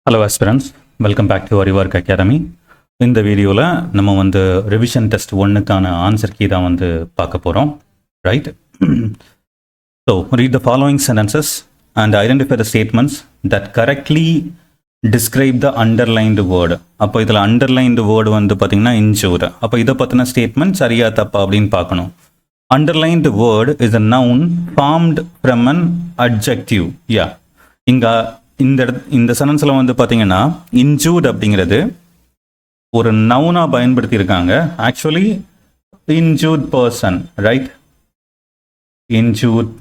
Hello aspirants, welcome back to our work academy. இந்த வீடியோவில் நம்ம வந்து ரிவிஷன் டெஸ்ட் 1க்கான ஆன்சர் கீ தான் வந்து பார்க்க போகிறோம், right? So read the following sentences and identify the statements that correctly describe the underlined word. அப்போ இதில் underlined word வந்து பார்த்தீங்கன்னா injured. அப்போ இதை பற்றின ஸ்டேட்மெண்ட் சரியா தப்பா அப்படின்னு பார்க்கணும். Underlined word is a noun formed from an adjective. Yeah. இந்த சென்டென்ஸில் வந்து பார்த்தீங்கன்னா இன்ஜூர்ட் அப்படிங்கிறது ஒரு நவுனாக பயன்படுத்தியிருக்காங்க. Actually injured person, right? Injured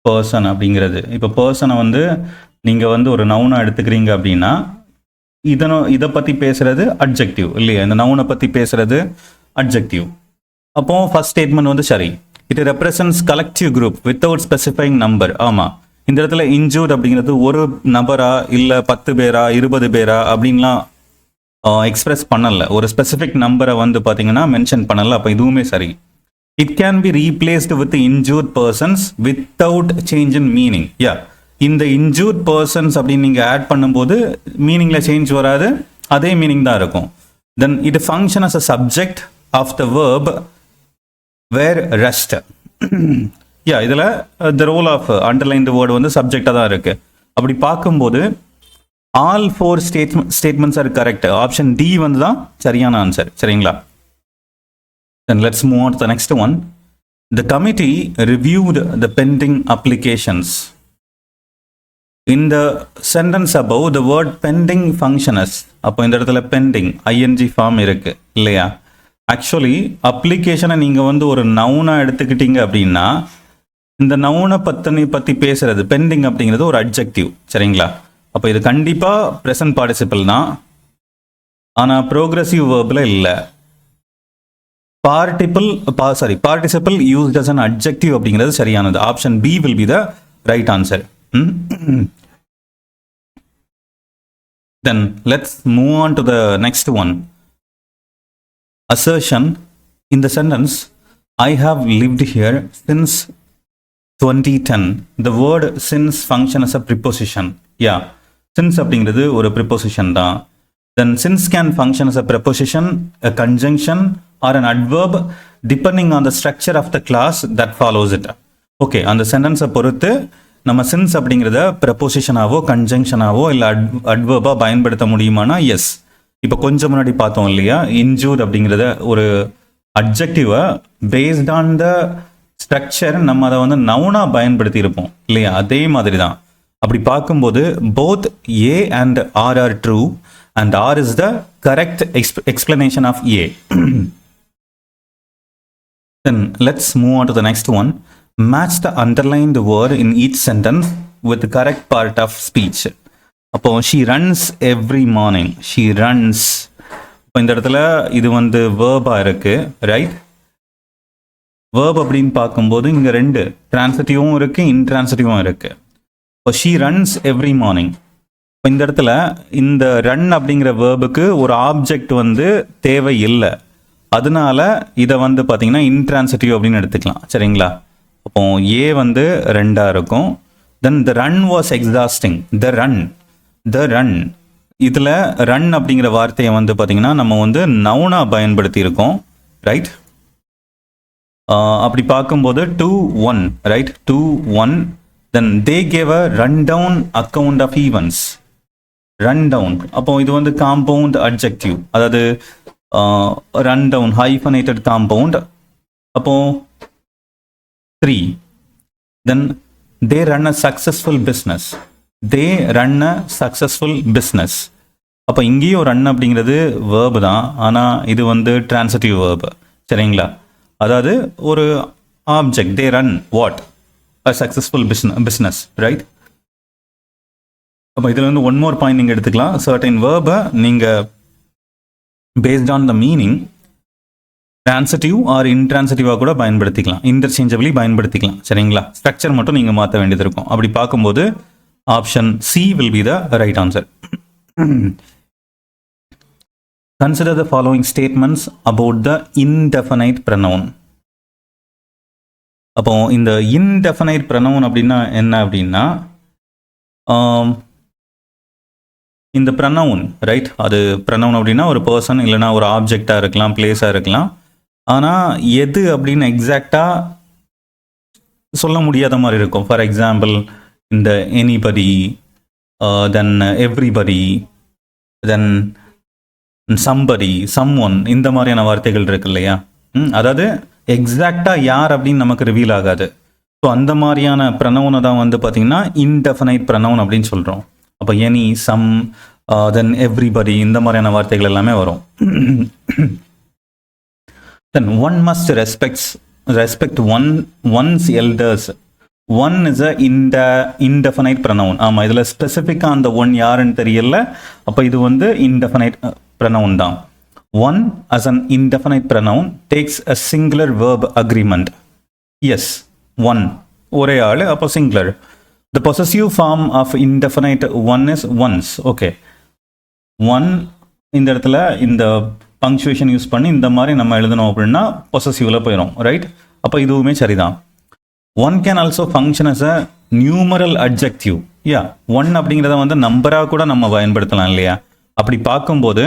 person அப்படிங்கிறது, இப்போ பர்சனை வந்து நீங்கள் வந்து ஒரு நவுனாக எடுத்துக்கிறீங்க அப்படின்னா இதை பற்றி பேசுகிறது அட்ஜெக்டிவ் இல்லையா? இந்த நவுனை பற்றி பேசுகிறது அட்ஜெக்டிவ். அப்போது ஃபர்ஸ்ட் ஸ்டேட்மெண்ட் வந்து சரி. It represents collective group without specifying number. ஆமாம், இந்த இடத்துல இன்ஜூர்ட் அப்படிங்கிறது ஒரு நபரா இல்லை 10 பேரா 20 பேரா அப்படின்லாம் எக்ஸ்பிரஸ் பண்ணலை. ஒரு ஸ்பெசிஃபிக் நம்பரை வந்து பார்த்தீங்கன்னா மென்ஷன் பண்ணலை. அப்போ இதுவுமே சரி. It can be replaced with injured persons without change in meaning. Yeah, இந்த இன்ஜூர்ட் பர்சன்ஸ் அப்படின்னு நீங்கள் ஆட் பண்ணும்போது மீனிங்கில் சேஞ்ச் வராது, அதே மீனிங் தான் இருக்கும். Then it function as a subject of the verb where rest. Yeah, இதில் the role of underlined word வந்து சப்ஜெக்டாக தான் இருக்குது. அப்படி பார்க்கும்போது all 4 statements are correct. Option D வந்து தான் சரியான ஆன்சர், சரிங்களா? Then let's move on to the next one. The committee reviewed the pending applications. In the sentence above, the word pending function as. அப்போ இந்த இடத்துல pending ing ஃபார்ம் இருக்கு இல்லையா? Actually அப்ளிகேஷனை நீங்கள் வந்து ஒரு நவுனாக எடுத்துக்கிட்டீங்க அப்படின்னா இந்த நவுனை பற்றி பேசுறது பெண்டிங் அப்படிங்கிறது ஒரு அட்ஜெக்டிவ், சரிங்களா? அப்போ இது கண்டிப்பாக ப்ரெசன்ட் பார்ட்டிசிபிள் தான், ஆனால் ப்ரோக்ரஸிவ் வேர்பில் இல்லை. Participle used as an adjective அப்படிங்கிறது சரியானது. Option B will be the right answer. Then let's move on to the next one. Assertion. In the sentence, I have lived here since 2010. The word since function as a preposition. Yeah, since அப்படிங்கிறது ஒரு preposition தான். Then since can function as a preposition, a conjunction or an adverb depending on the structure of the class that follows it. Okay, அந்த சென்டென்ஸை பொறுத்து நம்ம since அப்படிங்கிறத prepositionாவோ கன்ஜங்ஷனாவோ இல்லை adverb-ஆ பயன்படுத்த முடியுமானா எஸ். இப்போ கொஞ்சம் முன்னாடி பார்த்தோம் இல்லையா, இன்ஜூர்ட் அப்படிங்கிறத ஒரு அட்ஜெக்டிவை பேஸ்ட் ஆன் த ஸ்ட்ரக்சர் நம்ம அதை வந்து நவுனாக பயன்படுத்தி இருப்போம் இல்லையா? அதே மாதிரி தான். அப்படி பார்க்கும்போது both A and R are true and R is the correct explanation of A. Then let's move on to the next one. Match the underlined word in each sentence with the correct part of speech. அப்போ she runs every morning. She runs, இப்போ இந்த இடத்துல இது வந்து வேர்பாக இருக்குது, right? Verb அப்படின்னு பார்க்கும்போது இங்கே 2 டிரான்சிட்டிவும் இருக்குது, இன்ட்ரான்சிட்டிவும் இருக்குது. இப்போ ஷீ ரன்ஸ் எவ்ரி மார்னிங். இப்போ இந்த இடத்துல இந்த ரன் அப்படிங்கிற வேர்புக்கு ஒரு ஆப்ஜெக்ட் வந்து தேவை இல்லை, அதனால இதை வந்து பார்த்தீங்கன்னா இன்ட்ரான்சிட்டிவ் அப்படின்னு எடுத்துக்கலாம், சரிங்களா? அப்போ ஏ வந்து 2ஆக இருக்கும். Then the run was exhausting. The run இதில் ரன் அப்படிங்கிற வார்த்தையை வந்து பார்த்தீங்கன்னா நம்ம வந்து நவுனாக பயன்படுத்தி இருக்கோம், ரைட்? அப்படி பார்க்கும்போது 2-1, right? 2-1. Then they gave a run down account of events. Run down, அப்போ இது வந்து காம்பவுண்ட் அட்ஜெக்டிவ், அதாவது ரன் டவுன் ஹைஃபனேட்டட் காம்பவுண்ட். அப்போ 3. Then they run a successful business. They run a successful business. அப்போ இங்கேயும் ரன் அப்படிங்கிறது வேர்பு தான், ஆனால் இது வந்து டிரான்சிட்டிவ் வேர்பு, சரிங்களா? அதாவது ஒரு object, they run what? A successful business, right? அப்போ இதில் வந்து ஒன் மோர் பாயிண்ட் நீங்கள் எடுத்துக்கலாம். சர்டைன் வேர்பை நீங்கள் based on the meaning transitive or இன்ட்ரான்சிட்டிவாக கூட பயன்படுத்திக்கலாம், இன்டர்சேஞ்சபிளி பயன்படுத்திக்கலாம், சரிங்களா? ஸ்ட்ரக்சர் மட்டும் நீங்கள் மாற்ற வேண்டியது இருக்கும். அப்படி பார்க்கும்போது option C will be the right answer. Consider the following statements about the indefinite pronoun. அப்போ இந்த indefinite pronoun அப்படின்னா என்ன அப்படின்னா இந்த ப்ரனவுன் ரைட், அது ப்ரனவுன் அப்படின்னா ஒரு பர்சன் இல்லைனா ஒரு ஆப்ஜெக்டாக இருக்கலாம், பிளேஸாக இருக்கலாம். ஆனால் எது அப்படின்னு எக்ஸாக்டாக சொல்ல முடியாத மாதிரி இருக்கும். ஃபார் எக்ஸாம்பிள் இந்த எனிபடி, தென் எவ்ரிபடி, தென் சம்படி, சம்ஒன், இந்த மாதிரியான வார்த்தைகள் இருக்கு இல்லையா. அதாவது எக்ஸாக்டாக யார் அப்படின்னு நமக்கு ரிவீல் ஆகாது. ஸோ அந்த மாதிரியான ப்ரனவுனை தான் வந்து பார்த்தீங்கன்னா இன்டெஃபினைட் ப்ரனவுன் அப்படின்னு சொல்கிறோம். அப்போ எனி, சம், தென் எவ்ரிபடி, இந்த மாதிரியான வார்த்தைகள் எல்லாமே வரும். Then one must respect one's elders. One is a indefinite pronoun. ஆமாம், இதில் ஸ்பெசிஃபிக்காக அந்த ஒன் யாருன்னு தெரியல. அப்போ இது வந்து இன்டெஃபினைட் ப்ரனவுன் தான். One as an indefinite pronoun takes a singular verb agreement. Yes, one, ஒரே ஆள், அப்போ singular. The possessive form of indefinite one is once. Okay, one இந்த இடத்துல இந்த பங்க்சுவேஷன் யூஸ் பண்ணி இந்த மாதிரி நம்ம எழுதணும் அப்படின்னா பொசசிவ்ல போயிடும், ரைட். அப்போ இதுவுமே சரிதான். One can also function as a numeral adjective. Yeah, one அப்படிங்கிறத வந்து நம்பராக கூட நம்ம பயன்படுத்தலாம் இல்லையா. அப்படி பார்க்கும்போது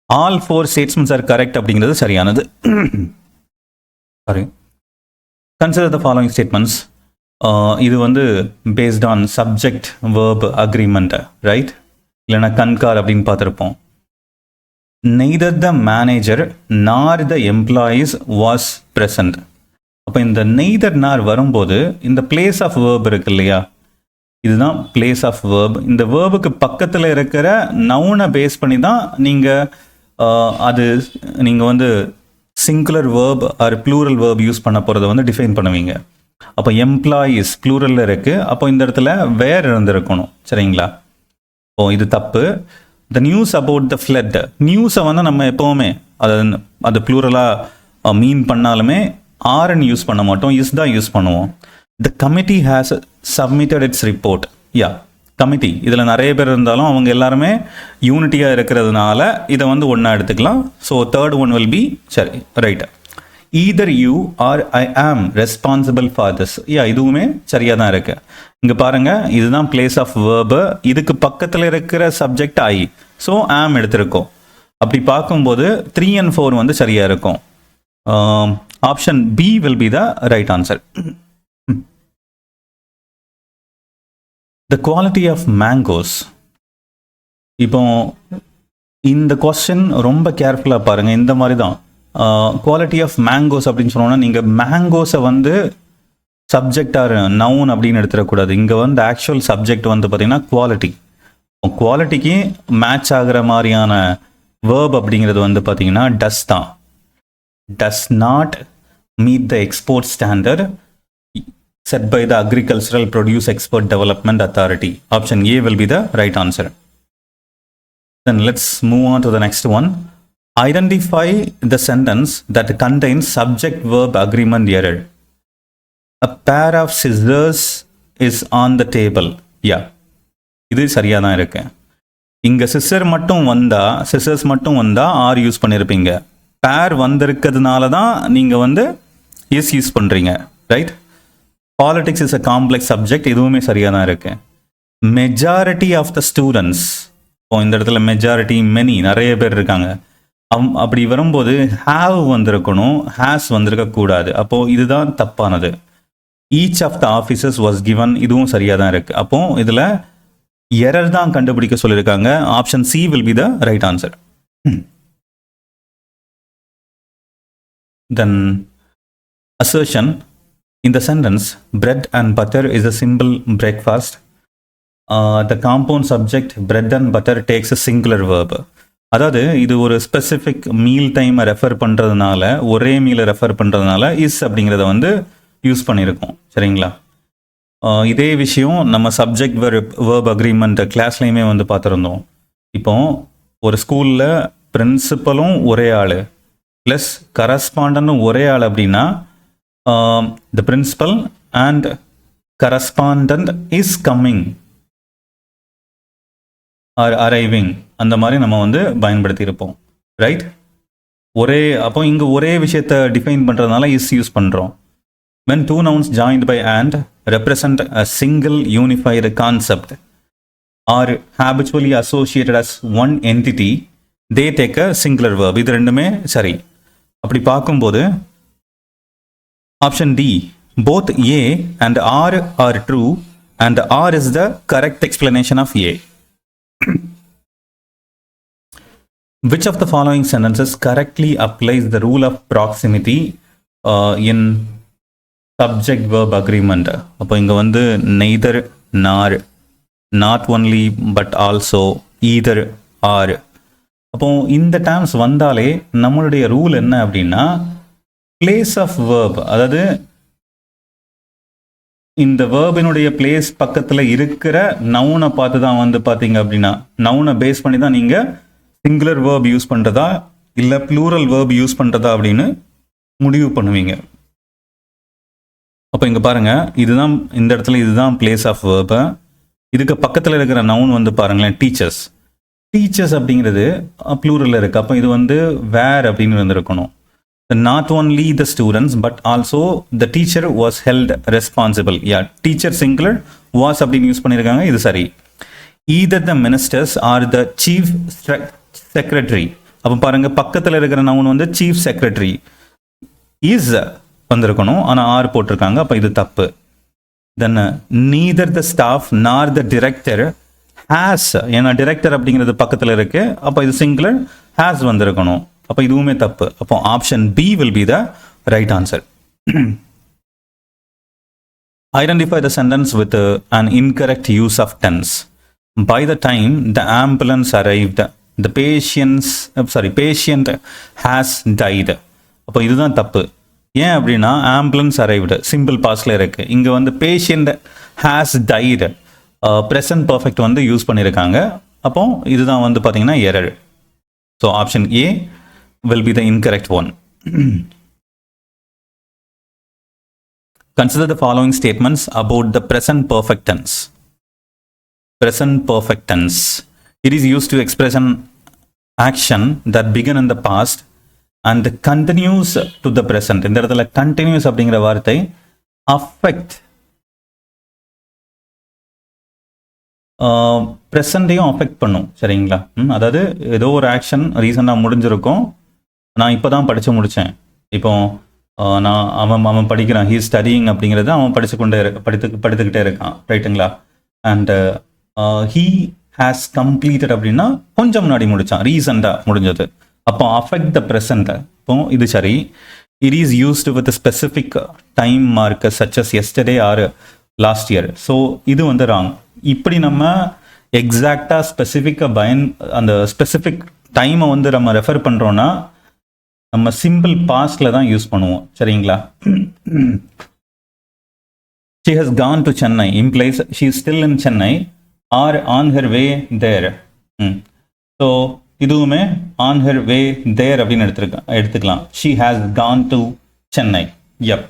all four statements are correct அப்படிங்கிறது சரியானது. Sorry, consider the following statements. இது வந்து based on subject verb agreement, right, இல்லைனா கன்கார் அப்படின்னு பார்த்துருப்போம். நெய்தர் த மேனேஜர் நார் த எம்ப்ளாயீஸ் வாஸ் பிரசன்ட். அப்போ இந்த நெய்தர் நார் வரும்போது இந்த பிளேஸ் ஆஃப் வேர்ப் இருக்கு இல்லையா, இதுதான் பிளேஸ் ஆஃப் வேர்ப். இந்த வேர்புக்கு பக்கத்தில் இருக்கிற நவுனை பேஸ் பண்ணி தான் நீங்கள் வந்து singular verb or plural verb use பண்ண போகிறத வந்து டிஃபைன் பண்ணுவீங்க. அப்போ எம்ப்ளாயீஸ் ப்ளூரலில் இருக்குது, அப்போ இந்த இடத்துல வேர் இருந்திருக்கணும், சரிங்களா. ஓ, இது தப்பு. The news about the flood. நியூஸை வந்து நம்ம எப்போவுமே அது ப்ளூரலாக மீன் பண்ணாலுமே ஆர்ன்னு யூஸ் பண்ண மாட்டோம், இஸ் தான் யூஸ் பண்ணுவோம். The committee has submitted its report. Yeah, committee இதில் நிறைய பேர் இருந்தாலும் அவங்க எல்லாருமே யூனிட்டியாக இருக்கிறதுனால இதை வந்து ஒன்றா எடுத்துக்கலாம். So third one will be சரி, ரைட். ஈதர் யூ ஆர் ஐ ஆம் ரெஸ்பான்சிபிள் ஃபார் திஸ். யா, இதுவுமே சரியாக தான் இருக்குது. இங்கே பாருங்கள், இதுதான் பிளேஸ் ஆஃப் வேர்பு, இதுக்கு பக்கத்தில் இருக்கிற சப்ஜெக்ட் ஐ, ஸோ ஆம் எடுத்திருக்கோம். அப்படி பார்க்கும்போது 3 and 4 வந்து சரியாக இருக்கும். Option B will be the right answer. The quality of mangoes. இப்போ இந்த கொஸ்டின் ரொம்ப கேர்ஃபுல்லாக பாருங்கள். இந்த மாதிரி தான் குவாலிட்டி ஆஃப் மேங்கோஸ் அப்படின்னு சொன்னோன்னா நீங்கள் மேங்கோஸை வந்து சப்ஜெக்ட் ஆர் நவுன் அப்படின்னு எடுத்துடக்கூடாது. இங்கே வந்து ஆக்சுவல் சப்ஜெக்ட் வந்து பார்த்திங்கன்னா குவாலிட்டி. குவாலிட்டிக்கு மேட்ச் ஆகிற மாதிரியான வேர்ப் அப்படிங்கிறது வந்து பார்த்திங்கன்னா டஸ் தான். Does not meet the export standard set by the Agricultural Produce Export Development Authority. Option A will be the right answer. Then let's move on to the next one. Identify the sentence that contains subject-verb agreement error. A pair of scissors is on the table. Yeah, இது சரியாக தான் இருக்கு. இங்கே scissors மட்டும் வந்தால் R use பண்ணியிருப்பீங்க. பேர் வந்திருக்கிறதுனால தான் நீங்கள் வந்து எஸ் யூஸ் பண்ணுறீங்க, right. Politics is a complex subject, இதுவுமே சரியாக தான் இருக்கு. மெஜாரிட்டி ஆஃப் த ஸ்டூடெண்ட்ஸ், இப்போ இந்த இடத்துல மெஜாரிட்டி மெனி நிறைய பேர் இருக்காங்க, அப்படி வரும்போது ஹாவ் வந்திருக்கணும், ஹேஸ் வந்திருக்கக்கூடாது. அப்போது இதுதான் தப்பானது. Each of the officers was given, இதுவும் சரியாக தான் இருக்குது. அப்போது இதில் எரர் தான் கண்டுபிடிக்க சொல்லியிருக்காங்க. Option C will be the right answer. Then assertion. In the sentence, bread and butter is a simple breakfast. The compound subject bread and butter takes a singular verb. அதாவது இது ஒரு ஸ்பெசிஃபிக் மீல் டைமை refer பண்ணுறதுனால, ஒரே மீலை refer பண்ணுறதுனால is அப்படிங்கிறத வந்து use பண்ணியிருக்கோம், சரிங்களா. இதே விஷயம் நம்ம சப்ஜெக்ட் வேர்ப் அக்ரிமெண்ட் கிளாஸ்லையுமே வந்து பார்த்துருந்தோம். இப்போ ஒரு ஸ்கூலில் பிரின்சிபலும் ஒரே ஆள் ப்ளஸ் கரஸ்பாண்டனும் ஒரே ஆள் அப்படின்னா the principal and correspondent is coming or arriving, அந்த மாதிரி நம்ம வந்து பயன்படுத்தி இருப்போம், ரைட். அப்போ இங்கே ஒரே விஷயத்தை டிஃபைன் பண்ணுறதுனால இஸ் யூஸ் பண்ணுறோம். when two nouns joined by and represent a single unified concept. are habitually associated as one entity, they take a singular verb. இது ரெண்டுமே சரி. அப்படி பார்க்கும்போது option D, both A and R are true and R is the correct explanation of A. Which of the following sentences correctly applies the rule of proximity in subject verb agreement? அப்போ இங்க வந்து neither nor, not only but also, either or. அப்போ இந்த terms வந்தாலே நம்மளுடைய rule என்ன அப்படின்னா place of verb, அதாவது இந்த வேர்பினுடைய பிளேஸ் பக்கத்தில் இருக்கிற நவுனை பார்த்து தான் வந்து பார்த்தீங்க அப்படின்னா நவுனை பேஸ் பண்ணி தான் நீங்கள் சிங்குலர் வேர்ப் யூஸ் பண்ணுறதா இல்லை ப்ளூரல் வேர்ப் யூஸ் பண்ணுறதா அப்படின்னு முடிவு பண்ணுவீங்க. அப்போ இங்கே பாருங்கள், இதுதான் இந்த இடத்துல இதுதான் பிளேஸ் ஆஃப் வேர்பு. இதுக்கு பக்கத்தில் இருக்கிற நவுன் வந்து பாருங்களேன், டீச்சர்ஸ். டீச்சர்ஸ் அப்படிங்கிறது ப்ளூரலில் இருக்குது. அப்போ இது வந்து வேர் அப்படின்னு வந்துருக்கணும். Not only the students but also the teacher was held responsible. Yeah, teacher singular, was அப்படின்னு யூஸ் பண்ணியிருக்காங்க, இது சரி. Either the ministers or the chief secretary. அப்போ பாருங்க, பக்கத்தில் இருக்கிற நவுன் வந்து சீஃப் செக்ரட்டரி இஸ் வந்திருக்கணும், ஆனால் ஆர் போட்டிருக்காங்க, அப்போ இது தப்பு. தென் neither the staff nor the director has, ஏன்னா டிரெக்டர் அப்படிங்கிறது பக்கத்தில் இருக்கு, அப்போ இது சிங்குலர், has வந்திருக்கணும், அப்போ இதுவுமே தப்பு. அப்போ option B will be the right answer. Identify the sentence with an incorrect use of tense. By the time the ambulance arrived, the patient has died. அப்போ இதுதான் தப்பு. ஏன் அப்படின்னா ஆம்புலன்ஸ் அரைவ்டு சிம்பிள் பாஸ்ட்ல இருக்கு, இங்கே வந்து patient has died present perfect வந்து use பண்ணியிருக்காங்க. அப்போ இதுதான் வந்து பார்த்தீங்கன்னா error. So option A will be the incorrect one. Consider the following statements about the present perfect tense. Present perfect tense. It is used to express an action that began in the past and continues to the present. இந்த இடத்துல continuous அப்படிங்கிற வார்த்தை affect ப்ரெசண்ட்டையும் affect பண்ணும். சரிங்களா? அதாவது ஏதோ ஒரு action ரீசெண்டாக முடிஞ்சிருக்கும், நான் இப்போ தான் படித்து முடித்தேன், இப்போ நான் அவன் படிக்கிறான், ஹீ ஸ்டடியிங் அப்படிங்கிறது அவன் படித்துக்கிட்டே இருக்கான், ரைட்டுங்களா? அண்ட் ஹீ ஹேஸ் கம்ப்ளீட்டட் அப்படின்னா கொஞ்சம் முன்னாடி முடித்தான், ரீசெண்டாக முடிஞ்சது, அப்போ அஃபெக்ட் த ப்ரெசண்ட். இப்போ இது சரி. It is used with specific time marker such as yesterday or last year. So இது வந்து ராங். இப்படி நம்ம எக்ஸாக்டாக ஸ்பெசிஃபிக்காக அந்த ஸ்பெசிஃபிக் டைமை வந்து நம்ம ரெஃபர் பண்ணுறோன்னா நம்ம சிம்பிள் பாஸ்ட்ல தான் யூஸ் பண்ணுவோம். சரிங்களா? she has gone to Chennai implies she is still in Chennai or on her way there. So இதுவுமே on her way there அப்படின்னு எடுத்துக்கலாம். she has gone to Chennai. yep.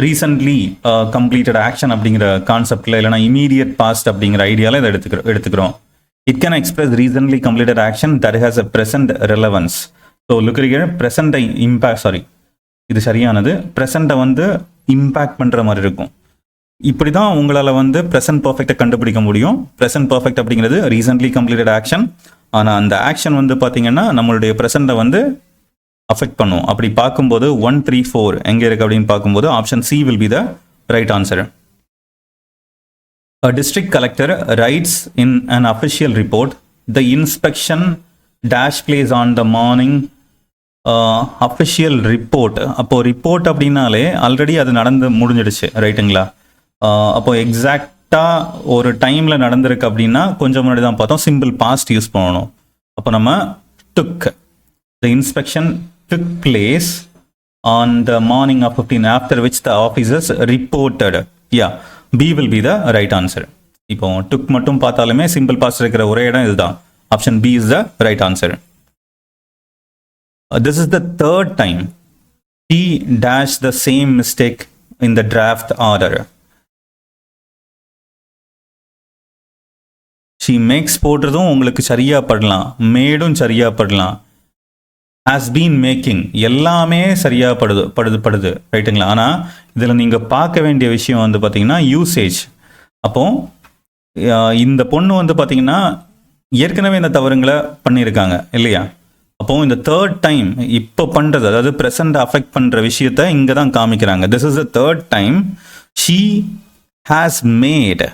recently completed action அப்படிங்கிற கான்செப்ட்ல இல்லைனா immediate past அப்படிங்கிற ஐடியால இதை எடுத்துக்கிறோம். It can express recently completed action that has a present relevance. So look here, present impact, sorry, இது சரியானது. present வந்து இம்பாக்ட் பண்ணுற மாதிரி இருக்கும். இப்படி தான் உங்களால் வந்து ப்ரெசன்ட் பர்ஃபெக்டை கண்டுபிடிக்க முடியும். ப்ரெசன்ட் பர்ஃபெக்ட் அப்படிங்கிறது ரீசென்ட்லி கம்ப்ளீட்டட் ஆக்ஷன், ஆனால் அந்த ஆக்ஷன் வந்து பார்த்தீங்கன்னா நம்மளுடைய ப்ரெசண்ட்டை வந்து அஃபெக்ட் பண்ணும். அப்படி பார்க்கும்போது 1, 3, 4 எங்கே இருக்குது அப்படின்னு பார்க்கும்போது option C will be the right answer. A district collector writes in an official report, the inspection dash place on the morning official report. அப்போ ரிப்போர்ட் அப்படின்னாலே ஆல்ரெடி அது நடந்து முடிஞ்சிடுச்சு, ரைட்டுங்களா? அப்போ எக்ஸாக்டாக ஒரு டைமில் நடந்திருக்கு அப்படின்னா கொஞ்சம் முன்னாடி தான் பார்த்தோம், சிம்பிள் பாஸ்ட் யூஸ் பண்ணணும். அப்போ நம்ம took, the inspection took place on the morning of 15 after which the officers reported. Yeah, B will be the right answer. இப்போ took மட்டும் பார்த்தாலுமே சிம்பிள் பாஸ்ட் இருக்கிற ஒரே இடம் இதுதான். Option B is the right answer. This is the third time he dashed the same mistake in the draft order. She makes போடுறதும் உங்களுக்கு சரியா படலாம், மேடும் சரியா படலாம், has been making எல்லாமே சரியா படுது ரைட்டுங்களா? ஆனால் இதில் நீங்கள் பார்க்க வேண்டிய விஷயம் வந்து பார்த்தீங்கன்னா யூசேஜ். அப்போ இந்த பொண்ணு வந்து பார்த்தீங்கன்னா ஏற்கனவே இந்த தவறுங்களை பண்ணியிருக்காங்க இல்லையா? அப்போ இந்த தேர்ட் டைம் இப்போ பண்ணுறது, அதாவது ப்ரெசண்ட் அஃபெக்ட் பண்ணுற விஷயத்த இங்கே தான் காமிக்கிறாங்க. This is the third time she has made,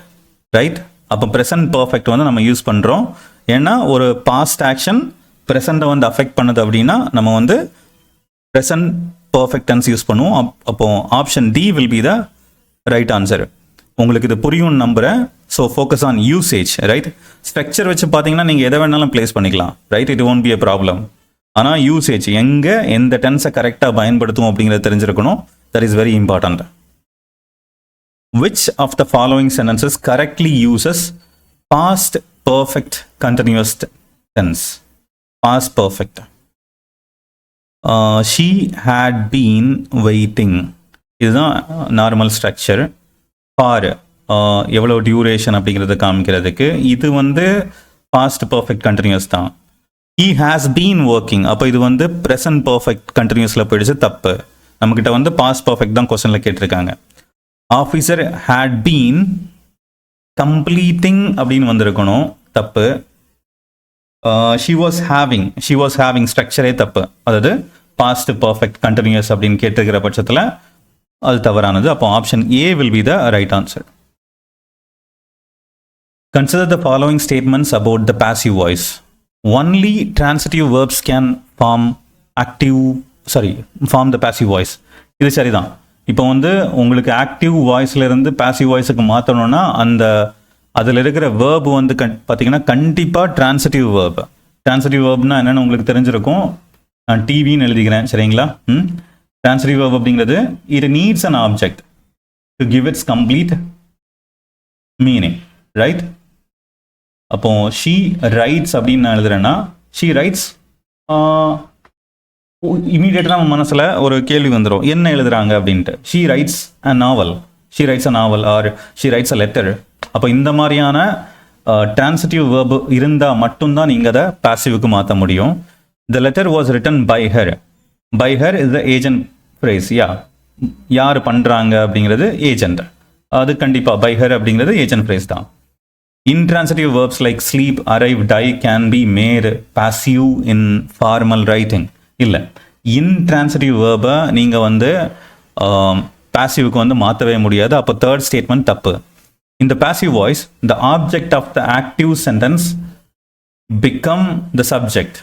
right? அப்போ ப்ரெசன்ட் பர்ஃபெக்ட் வந்து நம்ம யூஸ் பண்ணுறோம். ஏன்னா ஒரு பாஸ்ட் ஆக்ஷன் ப்ரெசண்ட்டை வந்து அஃபெக்ட் பண்ணுது அப்படின்னா நம்ம வந்து ப்ரெசன்ட் பர்ஃபெக்ட் டென்ஸ் யூஸ் பண்ணுவோம். அப்போ option D will be the right answer. உங்களுக்கு இது புரியும்னு நம்புகிறேன். So focus on usage, right? Structure வச்சு பார்த்தீங்கன்னா நீங்கள் எதை வேணாலும் பிளேஸ் பண்ணிக்கலாம், right? It won't be a problem. ஆனால் யூசேஜ் எங்கே எந்த டென்ஸை கரெக்டாக பயன்படுத்தும் அப்படிங்கிறத தெரிஞ்சிருக்கணும். That is very important. Which of the following sentences correctly uses past perfect continuous tense? Past perfect. She had been waiting. இதுதான் நார்மல் ஸ்ட்ரக்சர். ஃபார் எவ்வளோ டியூரேஷன் அப்படிங்கிறத காமிக்கிறதுக்கு இது வந்து பாஸ்ட் பர்ஃபெக்ட் கண்டினியூஸ் தான். he has been working, அப்போ இது வந்து ப்ரெசன்ட் பர்ஃபெக்ட் கண்டினியூஸில் போயிடுச்சு, தப்பு. நம்மக்கிட்ட வந்து பாஸ்ட் பர்ஃபெக்ட் தான் கொஸ்டினில் கேட்டிருக்காங்க. ஆஃபீஸர் had been completing அப்படின்னு வந்திருக்கணும், தப்பு. she was having ஸ்ட்ரக்சரே தப்பு, அதாவது பாஸ்ட் பர்ஃபெக்ட் கண்டினியூஸ் அப்படின்னு கேட்டிருக்கிற பட்சத்தில் அது தவறானது. அப்போ option A will be the right answer. Consider the following statements about the passive voice. Only transitive verbs can form the passive voice. இது சரிதான். இப்போ வந்து உங்களுக்கு ஆக்டிவ் வாய்ஸ்லேருந்து பாசிவ் வாய்ஸுக்கு மாற்றணும்னா அதில் இருக்கிற வேர்பு வந்து பார்த்தீங்கன்னா கண்டிப்பாக டிரான்சிட்டிவ் வேர்ப். டிரான்சிட்டிவ் வேர்ப்னா என்னென்னு உங்களுக்கு தெரிஞ்சிருக்கும். நான் டிவின்னு எழுதிக்கிறேன், சரிங்களா? டிரான்சிட்டிவ் வேர்ப் அப்படிங்கிறது it needs an object to give it's complete meaning, right? அப்போ ஷீ ரைட்ஸ் அப்படின்னு நான் எழுதுறேன்னா ஷீ ரைட்ஸ், இமீடியட்டாக நம்ம மனசில் ஒரு கேள்வி வந்துடும், என்ன எழுதுறாங்க அப்படின்ட்டு. She rights a novel, she rights a novel or she rights a letter. அப்போ இந்த மாதிரியான டிரான்சிட்டிவ் வேர்பு இருந்தால் மட்டும்தான் நீங்கள் அதை பாசிவுக்கு மாற்ற முடியும். The letter was written by her. By her is the agent phrase. யார் பண்ணுறாங்க அப்படிங்கிறது ஏஜென்ட். அது கண்டிப்பாக பை ஹர் அப்படிங்கிறது ஏஜென்ட் ஃப்ரேஸ் தான். Intransitive verbs like sleep, arrive, die can be made passive in formal writing. இல்லை, intransitive verb-ஐ நீங்கள் வந்து பாசிவுக்கு வந்து மாற்றவே முடியாது. அப்போ தேர்ட் ஸ்டேட்மெண்ட் தப்பு. In the passive voice, the object of the active sentence become the subject.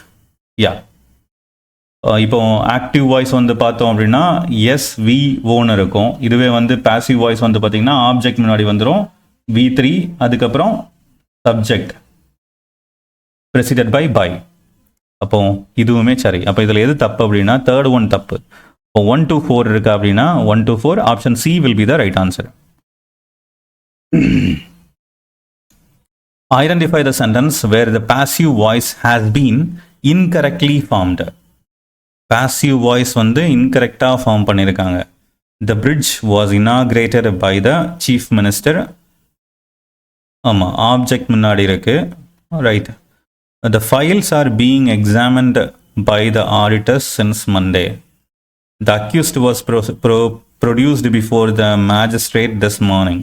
இப்போ ஆக்டிவ் வாய்ஸ் வந்து பார்த்தோம் அப்படின்னா எஸ் வி ஓன்னு இருக்கும். இதுவே வந்து பாசிவ் வாய்ஸ் வந்து பார்த்தீங்கன்னா ஆப்ஜெக்ட் முன்னாடி வந்துடும், V3, அதுக்கப்புறம் சப்ஜெக்ட் preceded by by. அப்போ இதுவுமே சரி. அப்போ இதில் எது தப்பு அப்படின்னா தேர்ட் ஒன் தப்பு. இப்போ 1 to 4 இருக்கு அப்படின்னா 1 to 4 option C will be the right answer. Identify the sentence where the passive voice has been incorrectly formed. Passive voice வந்து இன்கரெக்டாக ஃபார்ம் பண்ணியிருக்காங்க. The bridge was inaugurated by the chief minister. ஆமாம், object முன்னாடி இருக்கு, right. The files are being examined by the auditors since Monday. The accused was produced before the magistrate this morning.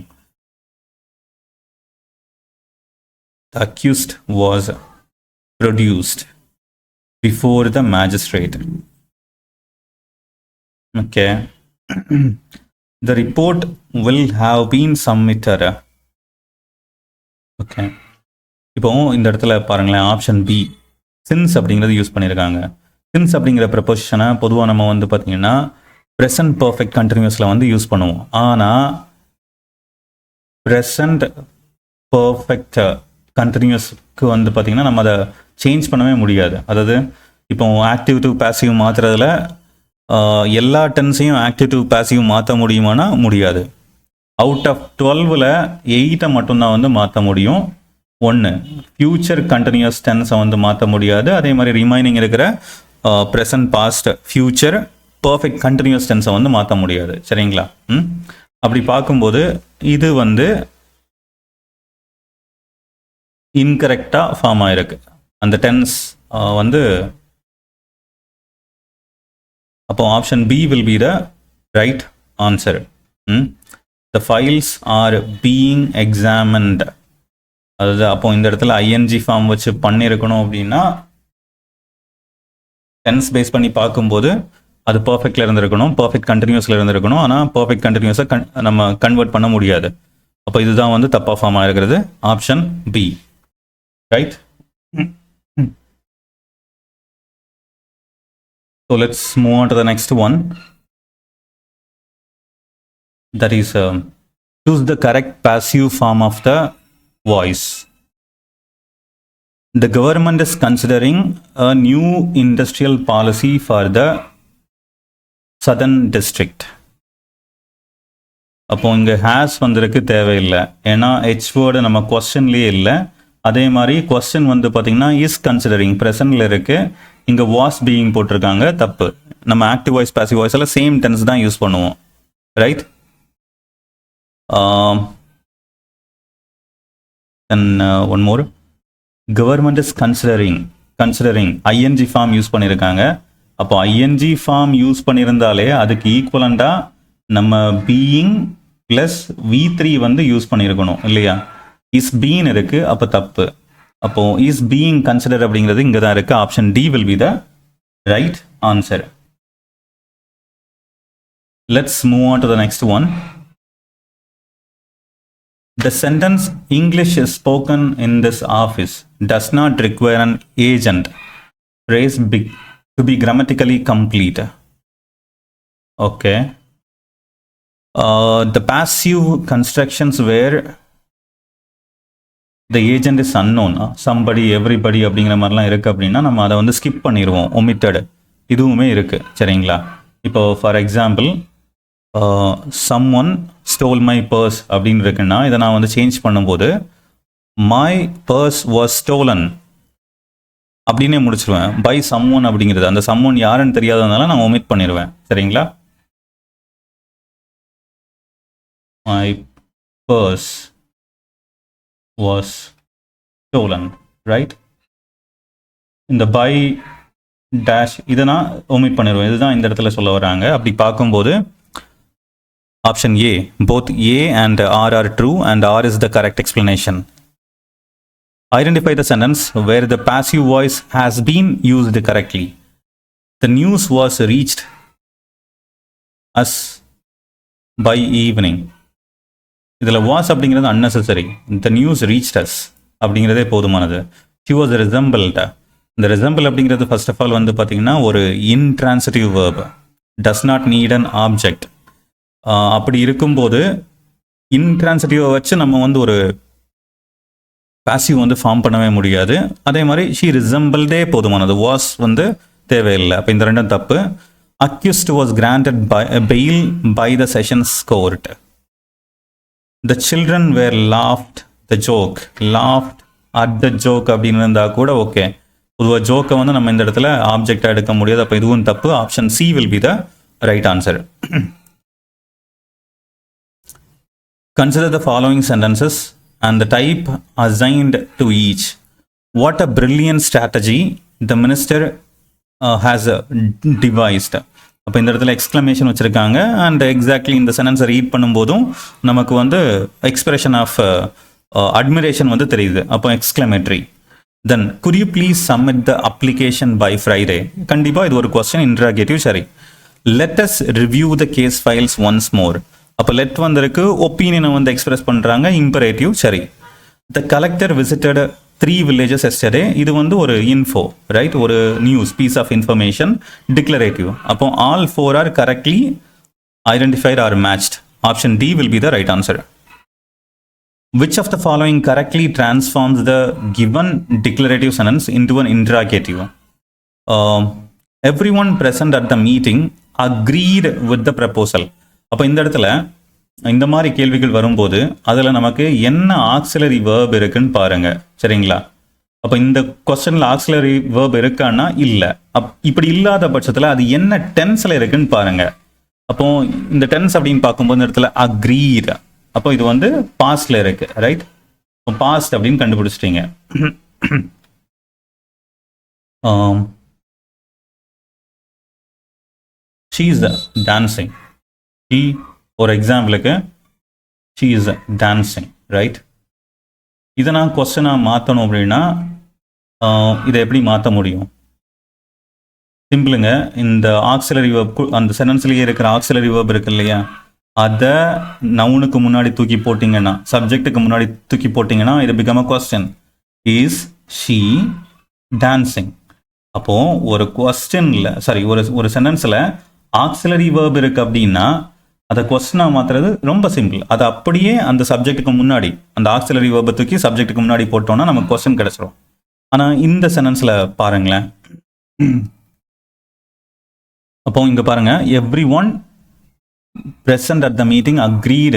The accused was produced before the magistrate. Okay. The report will have been submitted. Okay, இப்போ இந்த இடத்துல பாருங்களேன், option B since அப்படிங்கிறது use பண்ணியிருக்காங்க. Since அப்படிங்கிற ப்ரப்போசிஷனை பொதுவாக நம்ம வந்து பார்த்தீங்கன்னா ப்ரெசன்ட் பர்ஃபெக்ட் கண்டினியூஸில் வந்து யூஸ் பண்ணுவோம். ஆனால் ப்ரெசன்ட் பர்ஃபெக்ட் கண்டினியூஸ்க்கு வந்து பார்த்தீங்கன்னா நம்ம அதை சேஞ்ச் பண்ணவே முடியாது. அதாவது இப்போ ஆக்டிவ் டு பாசிவ் மாற்றுறதுல எல்லா டென்ஸையும் ஆக்டிவ் டு பாசிவ் மாற்ற முடியுமானா முடியாது. அவுட் ஆஃப் 12ல் 8 மட்டும்தான் வந்து மாற்ற முடியும். 1 ஃபியூச்சர் கண்டினியூஸ் டென்ஸை வந்து மாற்ற முடியாது. அதே மாதிரி ரிமைனிங் இருக்கிற present, past, future, perfect continuous டென்ஸை வந்து மாற்ற முடியாது, சரிங்களா? அப்படி பார்க்கும்போது இது வந்து இன்கரெக்டாக ஃபார்ம் ஆகிருக்கு அந்த டென்ஸ் வந்து. அப்போ option B will be the right answer. the files are being examined. அதாவது அப்போ இந்த இடத்துல ஐஎன்ஜி ஃபார்ம் வச்சு பண்ணியிருக்கணும் அப்படின்னா டென்ஸ் பேஸ் பண்ணி பார்க்கும்போது அது பர்ஃபெக்ட்ல இருந்திருக்கணும், பர்ஃபெக்ட் கண்டினியூஸ்ல இருந்திருக்கணும். ஆனால் பர்ஃபெக்ட் கண்டினியூஸை நம்ம கன்வெர்ட் பண்ண முடியாது. அப்போ இதுதான் வந்து தப்பா ஃபார்ம் ஆயிருக்கிறது. Option B. Right. So let's move on to the next one. That is, choose the correct passive form of the voice. The government is considering a new industrial policy for the southern district. அப்போ இங்கே has வந்திருக்கு, தேவையில்லை. ஏன்னா H word நம்ம கொஸ்டின்லேயே இல்லை. அதே மாதிரி question வந்து பார்த்தீங்கன்னா இஸ் கன்சிடரிங் ப்ரெசன்ட்ல இருக்கு. இங்கே வாஸ் பீயிங் போட்டிருக்காங்க, தப்பு. நம்ம ஆக்டிவ் வாய்ஸ் பாசிவ் வாய்ஸ் எல்லாம் சேம் டென்ஸ் தான் யூஸ் பண்ணுவோம். Right. One more. Government is considering ING form use பண்ணியிருக்காங்க. அப்போ ஐஎன்ஜி ஃபார்ம் யூஸ் பண்ணியிருந்தாலே அதுக்கு ஈக்குவலண்டாக நம்ம பீயிங் ப்ளஸ் V3 வந்து யூஸ் பண்ணியிருக்கணும் இல்லையா? இஸ் பீன் இருக்கு, அப்போ தப்பு. அப்போ இஸ் பீயிங் கன்சிடர் அப்படிங்கிறது இங்கே தான் இருக்கு. Option D will be the right answer. Let's move on to the next one. The sentence English is spoken in this office does not require an agent phrase to be grammatically complete. Okay. The passive constructions where the agent is unknown, somebody, everybody அப்படிங்கிற மாதிரிலாம் இருக்குது அப்படின்னா நம்ம அதை வந்து skip பண்ணிடுவோம், omitted. இதுவுமே இருக்குது, சரிங்களா? இப்போ for example someone stole my purse அப்படின்னு இருக்குன்னா இதை நான் வந்து சேஞ்ச் பண்ணும்போது my purse was stolen அப்படின்னே முடிச்சிருவேன். by someone அப்படிங்கிறது அந்த someone யாருன்னு தெரியாததுனால நான் omit பண்ணிடுவேன், சரிங்களா? My purse was stolen, right? இந்த by dash இதை நான் omit பண்ணிடுவேன். இதுதான் இந்த இடத்துல சொல்ல வராங்க. அப்படி பார்க்கும்போது option A, both A and R are true and R is the correct explanation. Identify the sentence where the passive voice has been used correctly. The news was reached us by evening. இதில் was அப்படிங்கிறது unnecessary. The news reached us அப்படிங்கிறதே போதுமானது. She was resembled. இந்த resemble அப்படிங்கிறது first of all வந்து பார்த்தீங்கன்னா ஒரு intransitive verb. Does not need an object. அப்படி இருக்கும்போது இன்ட்ரான்சிட்டிவை வச்சு நம்ம வந்து ஒரு பாசிவ் வந்து ஃபார்ம் பண்ணவே முடியாது. அதே மாதிரி ஷீ ரிசம்பிள்டே போதுமானது, வாஸ் வந்து தேவையில்லை. அப்போ இந்த ரெண்டும் தப்பு. Accused was granted bail by the sessions court. The children were laughed the joke, laughed at the joke அப்படின்னு இருந்தால் கூட ஓகே. பொதுவாக ஜோக்கை வந்து நம்ம இந்த இடத்துல ஆப்ஜெக்டாக எடுக்க முடியாது. அப்போ இதுவும் தப்பு. Option C will be the right answer. Consider the following sentences and the type assigned to each. What a brilliant strategy the minister has devised. அப்போ இந்த இடத்துல எக்ஸ்க்ளமேஷன் வச்சுருக்காங்க. அண்ட் எக்ஸாக்ட்லி இந்த சென்டென்ஸை ரீட் பண்ணும்போதும் நமக்கு வந்து எக்ஸ்பிரஷன் ஆஃப் அட்மிரேஷன் வந்து தெரியுது. அப்போ exclamatory. Then could you please submit the application by Friday? கண்டிப்பாக இது ஒரு கொஸ்டின், இன்ட்ராகேட்டிவ். சரி. Let us review the case files once more. அப்போ லெட் வந்திருக்கு, ஒப்பீனியனை வந்து எக்ஸ்பிரஸ் பண்ணுறாங்க, இம்பரேட்டிவ். சரி. The collector visited 3 villages yesterday. இது வந்து ஒரு இன்ஃபோ, ரைட்? ஒரு news, piece of information, declarative. அப்போ all 4 are correctly identified or matched. Option D will be the right answer. Which of the following correctly transforms the given declarative sentence into an interrogative? Everyone present at the meeting agreed with the proposal. அப்போ இந்த இடத்துல இந்த மாதிரி கேள்விகள் வரும்போது அதில் நமக்கு என்ன ஆக்சிலரி வேர்ப் இருக்குன்னு பாருங்க, சரிங்களா? அப்போ இந்த கொஸ்டினில் ஆக்சிலரி வேர்ப் இருக்கான்னா இல்லை. இப்படி இல்லாத பட்சத்தில் அது என்ன டென்ஸில் இருக்குன்னு பாருங்க. அப்போ இந்த டென்ஸ் அப்படின்னு பார்க்கும்போது இந்த இடத்துல அக்ரீட், அப்போ இது வந்து பாஸ்ட்ல இருக்கு, ரைட்? பாஸ்ட் அப்படின்னு கண்டுபிடிச்சிட்டீங்க. She is dancing. ஒரு எக்ஸாம்பிளுக்கு she is dancing, right? இதை நான் கொஸ்டினாக மாற்றணும் அப்படின்னா இதை எப்படி மாற்ற முடியும்? சிம்பிளுங்க. இந்த ஆக்சிலரி வேர்ப், அந்த சென்டென்ஸ்லேயே இருக்கிற ஆக்சிலரி வேர்ப் இருக்கு இல்லையா, அதை நவுனுக்கு முன்னாடி தூக்கி போட்டிங்கன்னா, சப்ஜெக்ட்டுக்கு முன்னாடி தூக்கி போட்டிங்கன்னா இது become a question. Is she dancing? அப்போது ஒரு கொஸ்டினில், ஒரு சென்டென்ஸில் ஆக்சிலரி வேர்ப் இருக்குது அப்படின்னா அதை கொஸ்டினாக மாற்றுறது ரொம்ப சிம்பிள். அது அப்படியே அந்த சப்ஜெக்ட்டுக்கு முன்னாடி, அந்த ஆக்சிலரி வேர்பை தூக்கி சப்ஜெக்ட்டுக்கு முன்னாடி போட்டோன்னா நமக்கு கொஸ்டின் கிடச்சிரும். ஆனால் இந்த சென்டென்ஸில் பாருங்களேன். அப்போ இங்கே பாருங்கள், every one present at the meeting agreed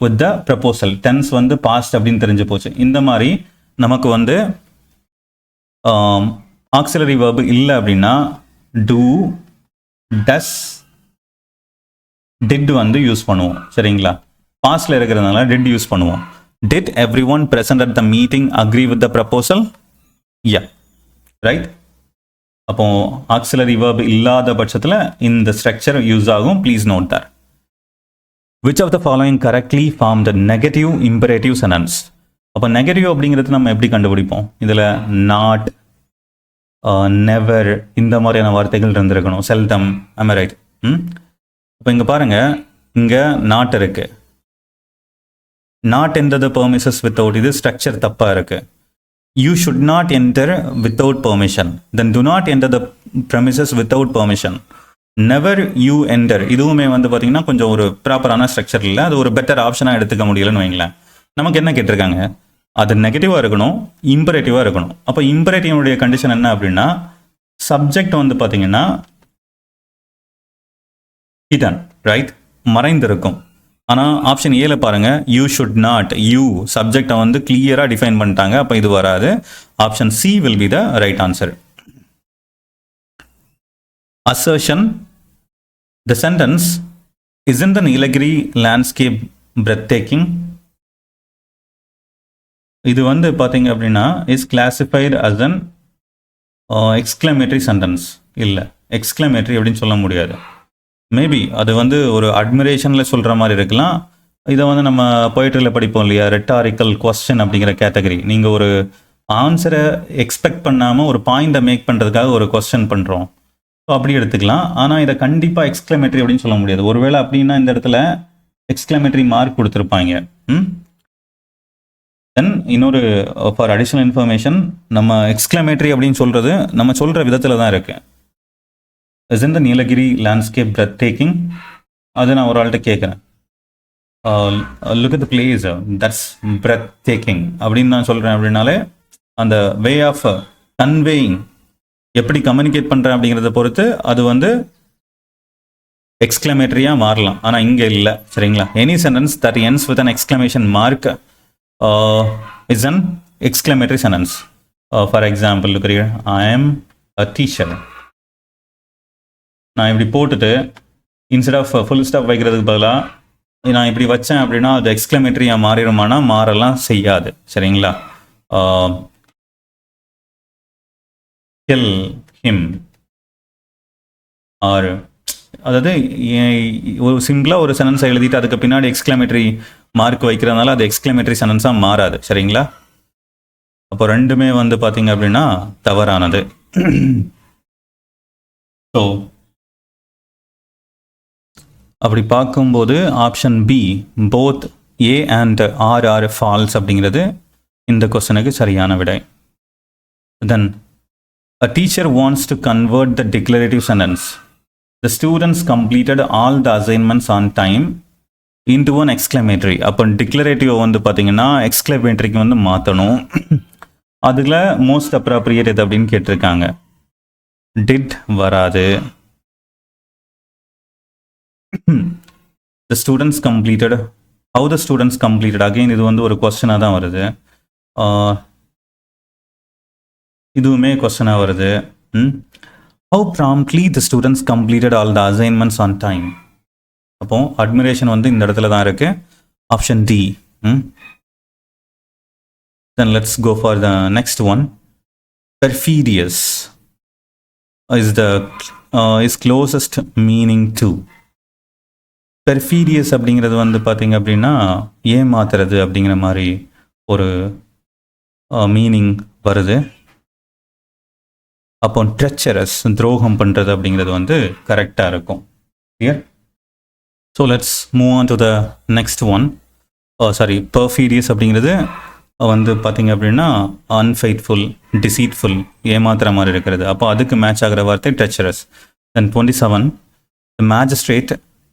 with the proposal. tense வந்து past அப்படின்னு தெரிஞ்சு போச்சு. இந்த மாதிரி நமக்கு வந்து auxiliary verb இல்லை அப்படின்னா do, does, did வந்து யூஸ் பண்ணுவோம். சரிங்களா? பாஸ்ட்ல இருக்கிறதுனால did யூஸ் பண்ணுவோம். did everyone present at the meeting agree with the proposal? yeah, right? அப்போ auxiliary verb இல்லாத பட்சத்தில் இந்த ஸ்ட்ரக்சர் யூஸ் ஆகும். Please note that. Which of the following correctly form the negative imperative sentence? அப்போ negative அப்படிங்கிறது நம்ம எப்படி கண்டுபிடிப்போம்? இதில் நாட், நெவர் இந்த மாதிரியான வார்த்தைகள் இருந்திருக்கணும். Seldom, am I right? இப்போ இங்கே பாருங்கள், இங்கே நாட் இருக்கு. Not enter the premises without, இது ஸ்ட்ரக்சர் தப்பாக இருக்கு. You should not enter without permission. Then to not enter the premises without permission. Never you enter, இதுவுமே வந்து பார்த்தீங்கன்னா கொஞ்சம் ஒரு ப்ராப்பரான ஸ்ட்ரக்சர் இல்லை. அது ஒரு பெட்டர் ஆப்ஷனாக எடுத்துக்க முடியலன்னு வைங்களேன். நமக்கு என்ன கேட்டிருக்காங்க? அது நெகட்டிவாக இருக்கணும், இம்பரேட்டிவாக இருக்கணும். அப்போ இம்பரேட்டிவனுடைய கண்டிஷன் என்ன அப்படின்னா, சப்ஜெக்ட் வந்து பார்த்தீங்கன்னா hidden, ரைட்? மறைந்திருக்கும். ஆனால் ஆப்ஷன் ஏல பாருங்க, யூ ஷுட் நாட், யூ சப்ஜெக்டை வந்து கிளியராக டிஃபைன் பண்ணிட்டாங்க. அப்போ இது வராது. Option C will be the right answer. Assertion, the sentence, isn't the Nilagiri landscape breathtaking? இது வந்து பார்த்தீங்க அப்படின்னா is classified as an exclamatory sentence. இல்லை, எக்ஸ்க்ளமேட்டரி அப்படின்னு சொல்ல முடியாது. மேபி அது வந்து ஒரு அட்மிரேஷனில் சொல்கிற மாதிரி இருக்கலாம். இதை வந்து நம்ம போய்ட்ரியில் படிப்போம் இல்லையா, ரெட்டாரிக்கல் கொஸ்டின் அப்படிங்கிற கேட்டகரி. நீங்கள் ஒரு ஆன்சரை எக்ஸ்பெக்ட் பண்ணாமல் ஒரு பாயிண்டை மேக் பண்ணுறதுக்காக ஒரு கொஸ்டின் பண்ணுறோம், ஸோ அப்படி எடுத்துக்கலாம். ஆனால் இதை கண்டிப்பாக எக்ஸ்க்ளமேட்டரி அப்படின்னு சொல்ல முடியாது. ஒருவேளை அப்படின்னா இந்த இடத்துல எக்ஸ்க்ளமேட்டரி மார்க் கொடுத்துருப்பாங்க. தென் இன்னொரு ஃபார் அடிஷ்னல் இன்ஃபர்மேஷன், நம்ம எக்ஸ்க்ளமேட்டரி அப்படின்னு சொல்கிறது நம்ம சொல்கிற விதத்தில் தான் இருக்குது. Isn't the Nilagiri landscape breathtaking? அது நான் ஒரு ஆள்கிட்ட கேட்குறேன், look at the place, that's breathtaking அப்படின்னு நான் சொல்கிறேன். அப்படின்னாலே அந்த வே ஆஃப் கன்வேயிங், எப்படி கம்யூனிகேட் பண்ணுறேன் அப்படிங்கிறத பொறுத்து அது வந்து எக்ஸ்க்ளமேட்டரியாக மாறலாம். ஆனால் இங்கே இல்லை. சரிங்களா? Any sentence that ends with an exclamation mark is an exclamatory sentence. For example, look here, I am a teacher. நான் இப்படி போட்டுட்டு இன்ஸ்டெட் ஆஃப் ஃபுல் ஸ்டாப் வைக்கிறதுக்கு பதிலாக நான் இப்படி வச்சேன் அப்படின்னா அது எக்ஸ்க்ளமேட்டரியாக மாறிடுமானா மாறலாம் செய்யாது. சரிங்களா? டெல் ஹிம், ஆர் அதாவது ஒரு சிம்பிளாக ஒரு சென்டென்ஸை எழுதிட்டு அதுக்கு பின்னாடி எக்ஸ்க்ளமேட்டரி மார்க் வைக்கிறதுனால அது எக்ஸ்க்ளமேட்டரி சென்டென்ஸாக மாறாது. சரிங்களா? அப்போ ரெண்டுமே வந்து பார்த்தீங்க அப்படின்னா தவறானது. ஸோ அப்படி பார்க்கும்போது option B, both A and R are false அப்படிங்கிறது இந்த கொஸ்டனுக்கு சரியான விடை. Then a teacher wants to convert the declarative sentence, the students completed all the assignments on time, into an exclamatory. அப்போ டிக்ளரேட்டிவ் வந்து பார்த்தீங்கன்னா எக்ஸ்க்ளமேட்டரிக்கு வந்து மாற்றணும். அதில் மோஸ்ட் அப்ராப்ரியேட் எது அப்படின்னு கேட்டிருக்காங்க. டிட் வராது. The students completed, how the students completed, again இது வந்து ஒரு கொஸ்டினாக தான் வருது. இதுவுமே கொஸ்டினாக வருது. How promptly the students completed all the assignments on time. அப்போ அட்மிரேஷன் வந்து இந்த இடத்துல தான் இருக்கு. Option D. Then let's go for the next one. Perfidious is closest meaning to. பெர்ஃபீரியஸ் அப்படிங்கிறது வந்து பார்த்தீங்க அப்படின்னா ஏமாத்துறது அப்படிங்கிற மாதிரி ஒரு மீனிங் வருது. அப்போ ட்ரெச்சரஸ் துரோகம் பண்ணுறது அப்படிங்கிறது வந்து கரெக்டாக இருக்கும். Clear? So let's move on to the next one. Sorry, perfidious அப்படிங்கிறது வந்து பார்த்தீங்க அப்படின்னா அன்ஃபெய்த்ஃபுல், டிசீட்ஃபுல், ஏமாத்துற மாதிரி இருக்கிறது. அப்போ அதுக்கு மேட்ச் ஆகிற வார்த்தை ட்ரெச்சரஸ். தென் 27, the magistrate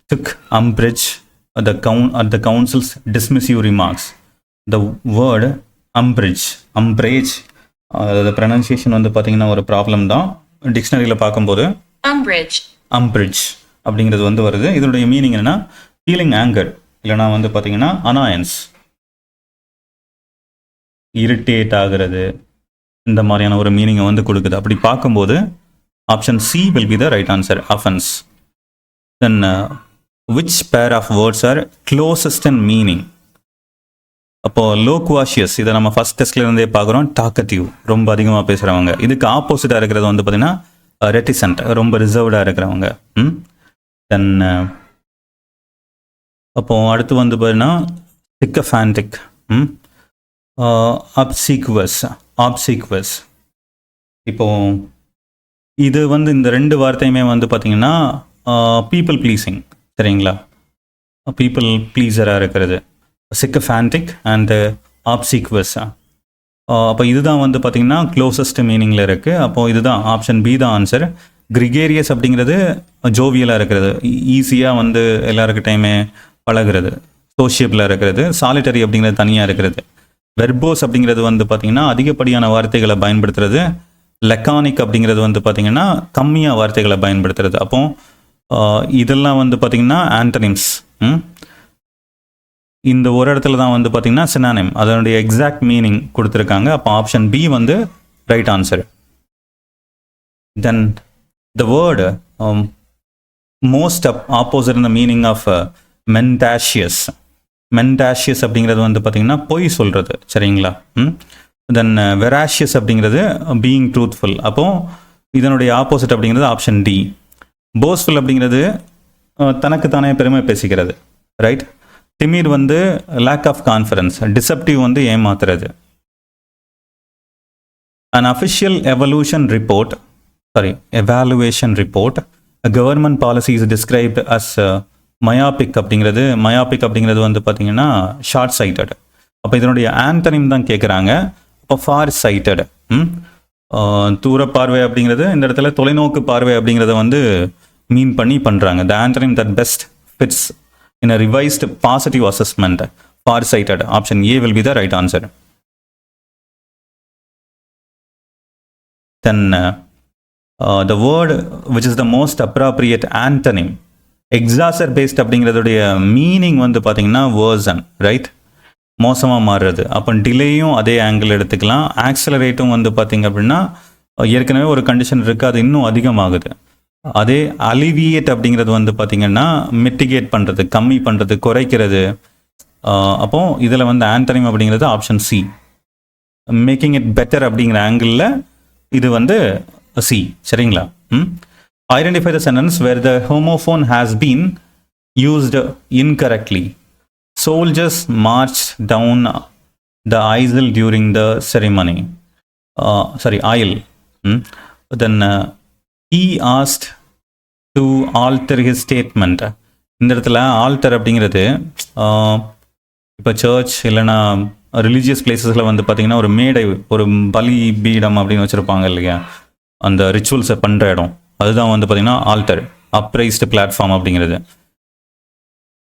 took umbrage at the council's dismissive remarks. The word umbrage, the pronunciation வந்து பார்த்தீங்கன்னா ஒரு ப்ராப்ளம் தான். டிக்ஷனரியில் பார்க்கும்போது umbrage அப்படிங்கிறது வந்து வருது. இதனுடைய மீனிங் என்னன்னா ஃபீலிங் ஆங்கர், இல்லைனா வந்து பார்த்தீங்கன்னா அனாயன்ஸ், இரிட்டேட் ஆகிறது, இந்த மாதிரியான ஒரு மீனிங்கை வந்து கொடுக்குது. அப்படி பார்க்கும்போது option C will be the right answer, offence. Then which pair of words are closest in meaning? அப்போ லோக்வாஷியஸ், இதை நம்ம ஃபர்ஸ்ட் டெஸ்ட்ல இருந்தே பார்க்குறோம். டாக்கட்டிவ், ரொம்ப அதிகமாக பேசுகிறவங்க. இதுக்கு ஆப்போசிட்டாக இருக்கிறது வந்து பார்த்தீங்கன்னா ரெட்டிசன்ட், ரொம்ப ரிசர்வ்டாக இருக்கிறவங்க. தென் அப்போ அடுத்து வந்து பார்த்தீங்கன்னா சிக்கஃபான்டிக், ஆப்சீக்வஸ். இப்போ இது வந்து இந்த ரெண்டு வார்த்தையுமே வந்து பார்த்தீங்கன்னா பீப்புள் ப்ளீஸிங், சரிங்களா? பீப்புள் ப்ளீஸராக இருக்கிறது சிக்கஃபான்டிக் அண்ட் ஆப்சீக்வஸ். அப்போ இதுதான் வந்து பார்த்தீங்கன்னா க்ளோசஸ்ட் மீனிங்கில் இருக்குது. அப்போது இதுதான் ஆப்ஷன் பி தான் ஆன்சர். கிரிகேரியஸ் அப்படிங்கிறது ஜோவியலாக இருக்கிறது, ஈஸியாக வந்து எல்லாருக்கிட்டையுமே பழகிறது, சோஷியபிளாக இருக்கிறது. சாலிட்டரி அப்படிங்கிறது தனியாக இருக்கிறது. வெர்போஸ் அப்படிங்கிறது வந்து பார்த்திங்கன்னா அதிகப்படியான வார்த்தைகளை பயன்படுத்துறது. லெக்கானிக் அப்படிங்கிறது வந்து பார்த்திங்கன்னா கம்மியாக வார்த்தைகளை பயன்படுத்துறது. அப்போ இதெல்லாம் வந்து பார்த்திங்கன்னா ஆண்டனிம்ஸ். இந்த ஒரு இடத்துல தான் வந்து பார்த்திங்கன்னா சினானிம், அதனுடைய எக்ஸாக்ட் மீனிங் கொடுத்துருக்காங்க. அப்போ ஆப்ஷன் பி வந்து right answer. Then the word most opposite in the meaning of mendacious அப்படிங்கிறது வந்து பார்த்திங்கன்னா பொய் சொல்கிறது, சரிங்களா? தென் வெராஷியஸ் அப்படிங்கிறது பீயிங் ட்ரூத்ஃபுல். அப்போது இதனுடைய ஆப்போசிட் அப்படிங்கிறது ஆப்ஷன் டி. போஸ்ஃபுல் அப்படிங்கிறது தனக்குத்தானே பெருமை பேசிக்கிறது, ரைட்? டிமிட் வந்து லேக் ஆஃப் கான்ஃபிடன்ஸ், டிசெப்டிவ் வந்து ஏமாத்துறது. An official evaluation report, a government policy is described as myopic அப்படிங்கிறது வந்து பார்த்தீங்கன்னா ஷார்ட் சைட்டட். அப்போ இதனுடைய ஆண்டனிம் தான் கேட்குறாங்க. அப்போ ஃபார் சைட்டட், தூர பார்வை அப்படிங்கிறது இந்த இடத்துல தொலைநோக்கு பார்வை அப்படிங்கிறத வந்து மீன் பண்ணி பண்ணுறாங்க. The antonym that best fits in a revised positive assessment, far-sighted. Option A will be the right answer. Then the word which is the most appropriate antonym, exacerbate அப்படிங்கிறதுடைய மீனிங் வந்து பார்த்தீங்கன்னா worsen, ரைட்? மோசமாக மாறுறது. அப்போ டிலேயும் அதே angle எடுத்துக்கலாம். ஆக்சலரேட்டும் வந்து பார்த்தீங்க அப்படின்னா ஏற்கனவே ஒரு கண்டிஷன் இருக்குது, அது இன்னும் அதிகமாகுது. அதே அலிவியேட் அப்படிங்கிறது வந்து பார்த்திங்கன்னா மிட்டிகேட் பண்ணுறது, கம்மி பண்ணுறது, குறைக்கிறது. அப்போது இதில் வந்து ஆண்டனிம் அப்படிங்கிறது option C. Making it better அப்படிங்கிற ஆங்கிளில் இது வந்து சி, சரிங்களா? Identify the sentence where the homophone has been used incorrectly. Soldiers march down the aisle during the ceremony. Aisle. Then he asked to alter his statement. இந்த இடத்துல alter அப்படிங்கிறது இப்போ search இல்லைன்னா ரிலீஜியஸ் பிளேசஸில் வந்து பார்த்திங்கன்னா ஒரு மேடை, ஒரு பலி பீடம் அப்படின்னு வச்சுருப்பாங்க இல்லையா, அந்த ரிச்சுவல்ஸை பண்ணுற இடம், அதுதான் வந்து பார்த்திங்கன்னா ஆல்டர், அப்ரைஸ்டு பிளாட்ஃபார்ம் அப்படிங்கிறது.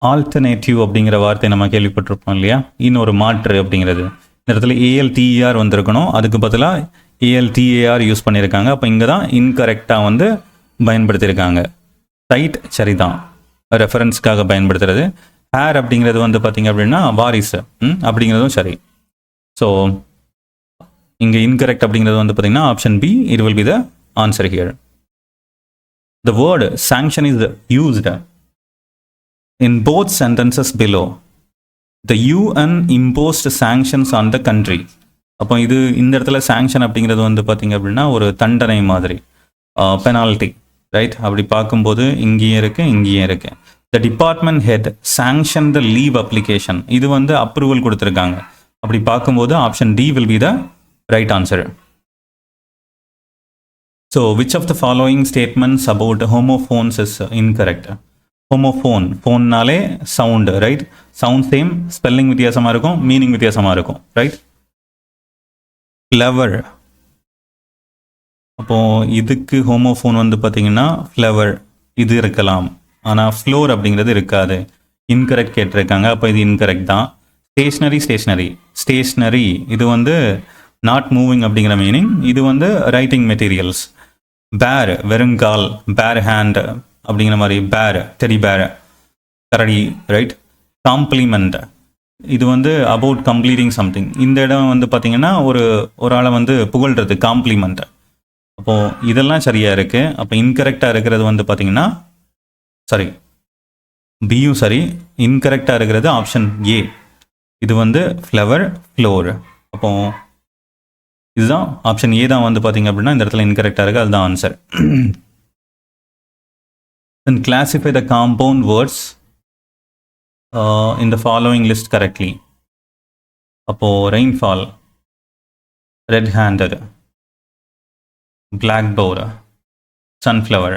ஆல்டர்னேட்டிவ் அப்படிங்கிற வார்த்தை நம்ம கேள்விப்பட்டிருப்போம் இல்லையா, இன்னொரு மாற்று அப்படிங்கிறது. இந்த இடத்துல ஏஎல்டிஆர் வந்திருக்கணும், அதுக்கு பதிலாக ஏஎல்டிஏஆர் யூஸ் பண்ணியிருக்காங்க. அப்போ இங்கே தான் இன்கரெக்டாக வந்து பயன்படுத்தியிருக்காங்க. சைட் சரிதான், ரெஃபரன்ஸ்க்காக பயன்படுத்துறது. ஹேர் அப்படிங்கிறது வந்து பார்த்திங்க அப்படின்னா வாரிசு அப்படிங்கிறதும் சரி. ஸோ இங்கே இன்கரெக்ட் அப்படிங்கிறது வந்து பார்த்திங்கன்னா option B, it will be the answer here. The word sanction is used in both sentences below. The UN imposed sanctions on the country. அப்போ இது இந்த இடத்துல சாங்ஷன் அப்படிங்கிறது வந்து பார்த்திங்க அப்படின்னா ஒரு தண்டனை மாதிரி, பெனால்ட்டி, ரைட்? அப்படி பார்க்கும்போது இங்கேயும் இருக்குது, இங்கேயும் இருக்குது. the department head sanctioned the leave application. இது வந்து அப்ரூவல் கொடுத்துருக்காங்க. அப்படி பார்க்கும்போது option D will be the right answer. So which of the following statements about homophones is incorrect? homophone, ஃபோன்னாலே sound, right? Sound same, spelling வித்தியாசமாக இருக்கும், meaning வித்தியாசமாக இருக்கும், ரைட்? ஃப்ளவர், அப்போது இதுக்கு ஹோமோஃபோன் வந்து பார்த்தீங்கன்னா ஃப்ளவர் இது இருக்கலாம், ஆனால் ஃப்ளோர் அப்படிங்கிறது இருக்காது. இன்கரெக்ட் கேட்டிருக்காங்க, அப்போ இது இன்கரெக்ட் தான். ஸ்டேஷ்னரி இது வந்து நாட் மூவிங் அப்படிங்கிற மீனிங், இது வந்து ரைட்டிங் மெட்டீரியல்ஸ். பேர் வெறுங்கால், பேர் ஹேண்ட் அப்படிங்கிற மாதிரி, பேர் டெடி பேர் கரடி, ரைட்? காம்ப்ளிமெண்ட் இது வந்து அபவுட் கம்ப்ளீட்டிங் சம்திங். இந்த இடம் வந்து பார்த்தீங்கன்னா ஒரு ஆளை வந்து புகழ்கிறது, காம்ப்ளிமெண்ட். அப்போது இதெல்லாம் சரியாக இருக்குது. அப்போ இன்கரெக்டாக இருக்கிறது வந்து பார்த்தீங்கன்னா சாரி பியும் சரி, இன்கரெக்டாக இருக்கிறது ஆப்ஷன் ஏ. இது வந்து ஃப்ளவர், ஃப்ளோர். அப்போ இதுதான் ஆப்ஷன் ஏ தான் வந்து பார்த்தீங்க அப்படின்னா இந்த இடத்துல இன்கரெக்டாக இருக்குது, அதுதான் answer. Then classify the compound words in the following list correctly. அப்போ rainfall, red-handed, blackboard, sunflower.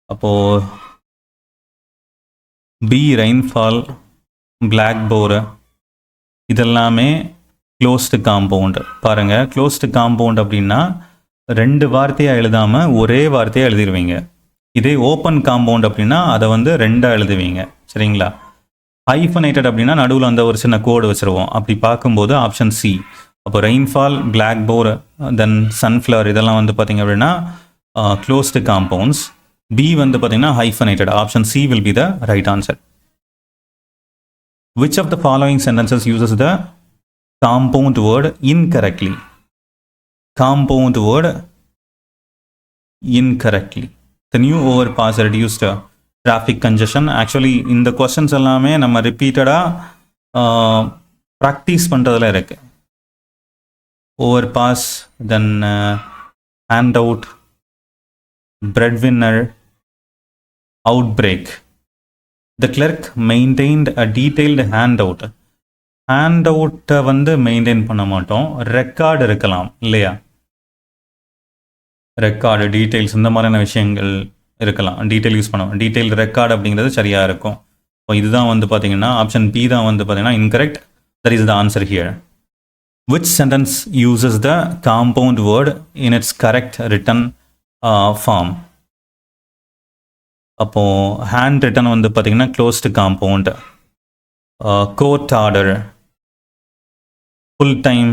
அப்போ பி ரெயின்ஃபால், பிளாக்போர்டு இதெல்லாமே க்ளோஸ்டு காம்பவுண்ட். பாருங்கள், க்ளோஸ்டு காம்பவுண்ட் அப்படின்னா 2 வார்த்தையாக எழுதாமல் ஒரே வார்த்தையாக எழுதிடுவீங்க. இதே ஓப்பன் காம்பவுண்ட் அப்படின்னா அதை வந்து 2ஆக எழுதுவீங்க, சரிங்களா? ஹைஃபனைட்டட் அப்படின்னா நடுவில் அந்த ஒரு சின்ன கோடு வச்சுருவோம். அப்படி பார்க்கும்போது ஆப்ஷன் சி. அப்போ ரெயின்ஃபால், பிளாக்போர்டு, தென் சன்ஃப்ளவர் இதெல்லாம் வந்து பார்த்திங்க அப்படின்னா க்ளோஸ்டு காம்பவுண்ட்ஸ். பி வந்து பார்த்தீங்கன்னா hyphenated. Option C will be the right answer. Which of the following sentences uses the compound word incorrectly? Compound word incorrectly. The new overpass reduced traffic congestion. Actually இந்த questions எல்லாமே நம்ம ரிப்பீட்டடாக practice பண்ணுறதுல இருக்கு. overpass, then handout, breadwinner, outbreak. The clerk maintained a detailed handout. ஹேண்டவுட்டை வந்து maintain பண்ண மாட்டோம், record இருக்கலாம் இல்லையா? ரெக்கார்டு, டீட்டெயில்ஸ் இந்த மாதிரியான விஷயங்கள் இருக்கலாம். டீட்டெயில் யூஸ் பண்ணுவோம், டீட்டெயில் ரெக்கார்டு அப்படிங்கிறது சரியாக இருக்கும். இப்போ இதுதான் வந்து பார்த்தீங்கன்னா ஆப்ஷன் பி தான் வந்து பார்த்தீங்கன்னா incorrect. That is the answer here. Which sentence uses the compound word in its correct written form? அப்போது ஹேண்ட் ரிட்டன் வந்து பார்த்திங்கன்னா closed compound. Court order, full time,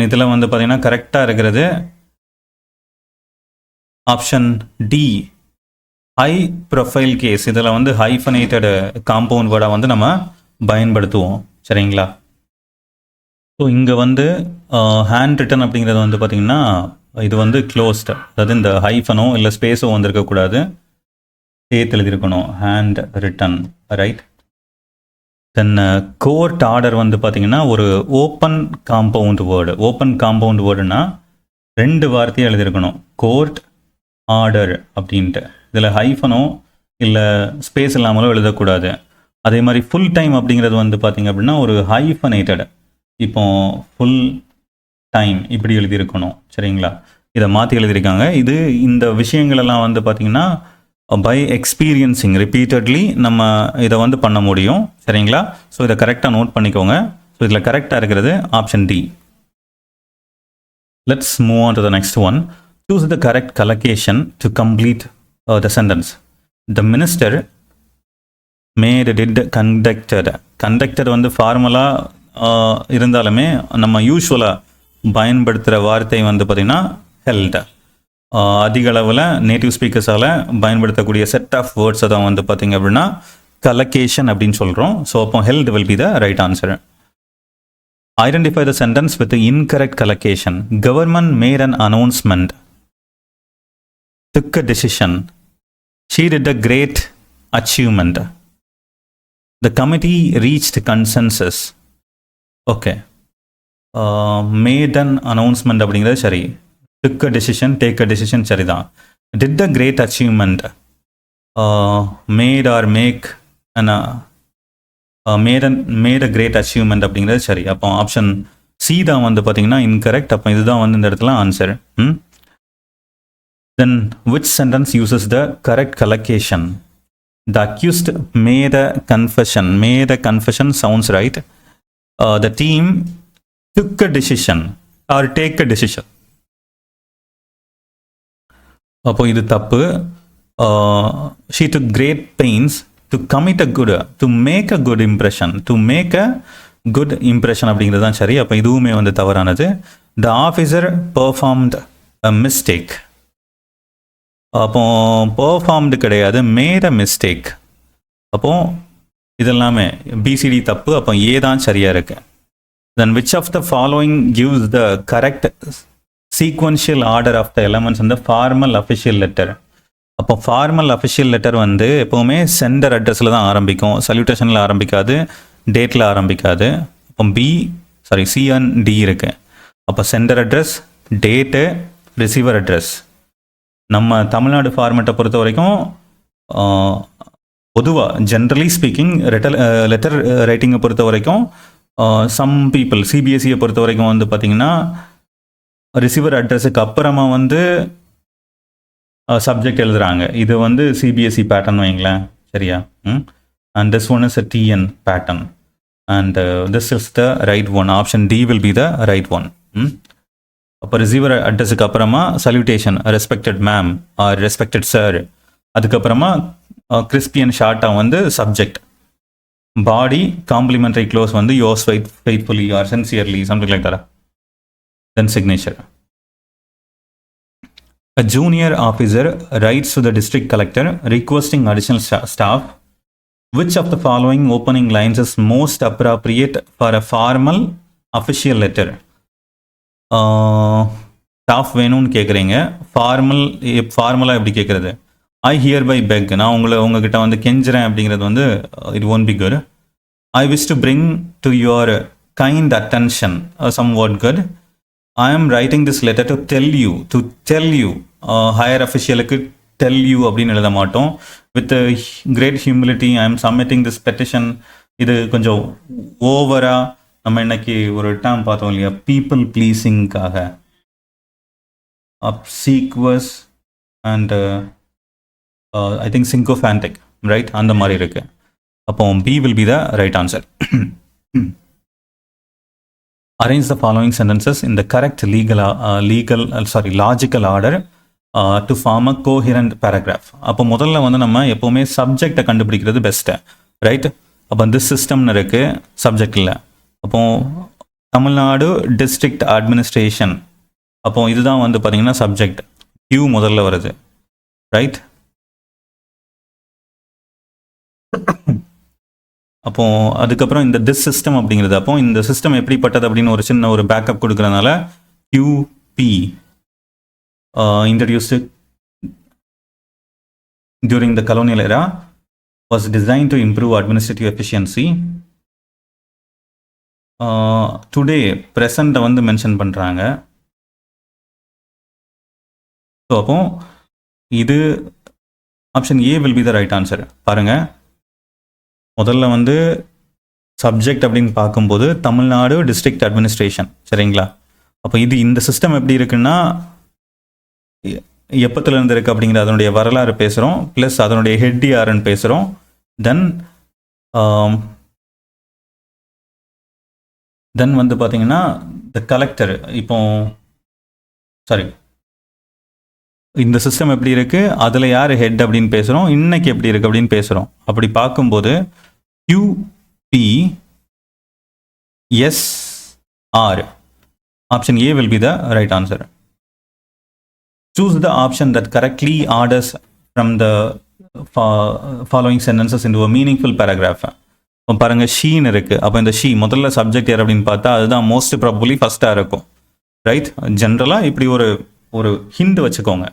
இதில் வந்து பார்த்திங்கன்னா கரெக்டாக இருக்கிறது option D, high profile case. இதில் வந்து ஹைஃபனைட்டட் காம்பவுண்ட் வேர்டாக வந்து நம்ம பயன்படுத்துவோம், சரிங்களா? ஸோ இங்கே வந்து ஹேண்ட் ரிட்டன் அப்படிங்கிறது வந்து பார்த்திங்கன்னா இது வந்து க்ளோஸ்டு, அதாவது இந்த ஹைஃபனோ இல்லை ஸ்பேஸோ வந்திருக்கக்கூடாது, சேர்த்து எழுதியிருக்கணும், hand written, right? Then court order வந்து பார்த்திங்கன்னா ஒரு open compound word. Open compound வேர்டுனா 2 வார்த்தையாக எழுதியிருக்கணும், கோர்ட் ஆர்டர் அப்படின்ட்டு. இதில் ஹைஃபனோ இல்லை ஸ்பேஸ் இல்லாமலோ எழுதக்கூடாது. அதே மாதிரி ஃபுல் டைம் அப்படிங்கிறது வந்து பார்த்திங்க அப்படின்னா ஒரு ஹைஃபனைட்டட். இப்போ ஃபுல் டைம் இப்படி எழுதியிருக்கணும், சரிங்களா? இதை மாற்றி எழுதியிருக்காங்க. இந்த விஷயங்களெல்லாம் வந்து பார்த்திங்கன்னா பை எக்ஸ்பீரியன்சிங் ரிப்பீட்டட்லி நம்ம இதை வந்து பண்ண முடியும், சரிங்களா? ஸோ இதை கரெக்டாக நோட் பண்ணிக்கோங்க. ஸோ இதில் கரெக்டாக இருக்கிறது option D. Let's move on to the next one. Choose the correct collocation to complete the sentence. The minister made, did, conducted. Conducted வந்து ஃபார்மலாக இருந்தாலுமே நம்ம யூஸ்வலாக பயன்படுத்துகிற வார்த்தை வந்து பார்த்திங்கன்னா ஹெல்ட். அதிக அளவில் நேட்டிவ் ஸ்பீக்கர்ஸால் பயன்படுத்தக்கூடிய செட் ஆஃப் வேர்ட்ஸை தான் வந்து பார்த்திங்க அப்படின்னா கலகேஷன் அப்படின்னு சொல்கிறோம். ஸோ அப்போ held will be the right answer. Identify the sentence with incorrect collocation. Government made an announcement, took a decision, she did a great achievement, the committee reached consensus. Okay, mat an announcement அப்படிங்கிறது சரி, took a decision, take a decision சரிதான். did the great achievement made or make an made a great achievement அப்படிங்கிறது சரி. அப்போ option C தான் வந்து பார்த்தீங்கன்னா incorrect. அப்போ இதுதான் வந்து இந்த இடத்துல answer. Then which sentence uses the correct collocation? The accused made a confession. Made a confession sounds right. The team took a decision or take a decision. அப்போ இது தப்பு. She took great pains to commit a good, to make a good impression. To make a good impression அப்படிங்கிறது தான் சரி. அப்போ இதுவுமே வந்து தவறானது. The officer performed a mistake. அப்போ பெர்ஃபார்ம்டு கிடையாது, மேட் அ மிஸ்டேக். அப்போ இதெல்லாமே பிசிடி தப்பு. அப்போ ஏ தான் சரியாக இருக்கு. Then which of the following gives the correct sequential order of the elements இந்த ஃபார்மல் அஃபிஷியல் லெட்டர். அப்போ ஃபார்மல் அஃபிஷியல் லெட்டர் வந்து எப்போவுமே சென்டர் அட்ரஸில் தான் ஆரம்பிக்கும், சல்யூட்டேஷனில் ஆரம்பிக்காது, டேட்டில் ஆரம்பிக்காது. அப்போ சி அண்ட் டி இருக்கு. அப்போ centre address, date, receiver address. நம்ம தமிழ்நாடு ஃபார்மேட்டை பொறுத்த வரைக்கும் பொதுவாக ஜென்ரலி ஸ்பீக்கிங் லெட்டர் ரைட்டிங்கை பொறுத்த வரைக்கும் சம் பீப்புள் சிபிஎஸ்சியை பொறுத்த வரைக்கும் வந்து பார்த்திங்கன்னா ரிசீவர் அட்ரஸுக்கு அப்புறமா வந்து சப்ஜெக்ட் எழுதுகிறாங்க. இது வந்து சிபிஎஸ்சி பேட்டர்ன் வைங்களேன், சரியா? And this one is a TN pattern and this is the right one. Option D will be the right one. அப்போ ரிசீவர் அட்ரஸுக்கு அப்புறமா salutation, respected ma'am or respected sir. அதுக்கப்புறமா கிறிஸ்பியன் ஷார்ட்டாக வந்து சப்ஜெக்ட். பாடி காம்ப்ளிமெண்டரி க்ளோஸ் வந்து yours faithfully or sincerely, something like that. Then signature. A junior officer writes to the district collector requesting additional staff. Which of the following opening lines is most appropriate for a formal official letter? Staff வேணும்னு கேட்குறீங்க. ஃபார்மலாக எப்படி கேட்குறது? ஐ here by பெக், நான் உங்ககிட்ட வந்து கெஞ்சுறேன் அப்படிங்கிறது வந்து it won't be good. I wish to bring to your kind attention, somewhat good. I am writing this letter to tell you. Higher அஃபிஷியலுக்கு டெல் யூ அப்படின்னு எழுத மாட்டோம். வித் கிரேட் ஹியூமிலிட்டி ஐ ஆம் சப்மிட்டிங் திஸ் பெட்டிஷன். இது கொஞ்சம் ஓவராக நம்ம இன்னைக்கு ஒரு டேர்ம் பார்த்தோம் இல்லையா, பீப்புள் ப்ளீஸிங்காக obsequious and I think sycophantic, right? அந்த மாதிரி இருக்கு. அப்போ B will be the right answer. Arrange the following sentences in the correct logical order to form a coherent paragraph. அப்போ முதல்ல வந்து நம்ம எப்போவுமே சப்ஜெக்டை கண்டுபிடிக்கிறது பெஸ்ட்டு, ரைட்? அப்போ திஸ் சிஸ்டம்னு இருக்கு, சப்ஜெக்ட் இல்லை. அப்போ தமிழ்நாடு டிஸ்ட்ரிக்ட் அட்மினிஸ்ட்ரேஷன், அப்போ இதுதான் வந்து பார்த்தீங்கன்னா சப்ஜெக்ட். கியூ முதல்ல வருது, ரைட்? அப்போ அதுக்கப்புறம் இந்த திஸ் சிஸ்டம் அப்படிங்கிறது, அப்போ இந்த சிஸ்டம் எப்படிப்பட்டது அப்படின்னு ஒரு சின்ன ஒரு பேக்கப் கொடுக்கறதுனால QP introduced during the colonial era was designed to improve administrative efficiency. Today ப்ரெசண்ட்டை வந்து மென்ஷன் பண்ணுறாங்க. ஸோ அப்போ இது option A will be the right answer. பாருங்கள், முதல்ல வந்து சப்ஜெக்ட் அப்படின்னு பார்க்கும்போது தமிழ்நாடு டிஸ்ட்ரிக்ட் அட்மினிஸ்ட்ரேஷன், சரிங்களா? அப்போ இது இந்த சிஸ்டம் எப்படி இருக்குன்னா எப்பத்துலேருந்து இருக்குது அப்படிங்கிற அதனுடைய வரலாறு பேசுகிறோம், ப்ளஸ் அதனுடைய ஹெட் யாருன்னு பேசுகிறோம். தென் வந்து பார்த்தீங்கன்னா த கலெக்டர், இப்போ இந்த சிஸ்டம் எப்படி இருக்குது, அதில் யார் ஹெட் அப்படின்னு பேசுகிறோம், இன்னைக்கு எப்படி இருக்குது அப்படின்னு பேசுகிறோம். அப்படி பார்க்கும்போது QPSR option A will be the right answer. Choose the option that correctly orders from the following sentences into a meaningful paragraph. இப்போ பாருங்க, ஷீன்னு இருக்கு. அப்போ இந்த ஷீ முதல்ல சப்ஜெக்ட் யார் அப்படின்னு பார்த்தா அதுதான் மோஸ்ட் ப்ராபபிளி ஃபர்ஸ்டாக இருக்கும், ரைட்? ஜென்ரலாக இப்படி ஒரு ஹிண்ட் வச்சுக்கோங்க.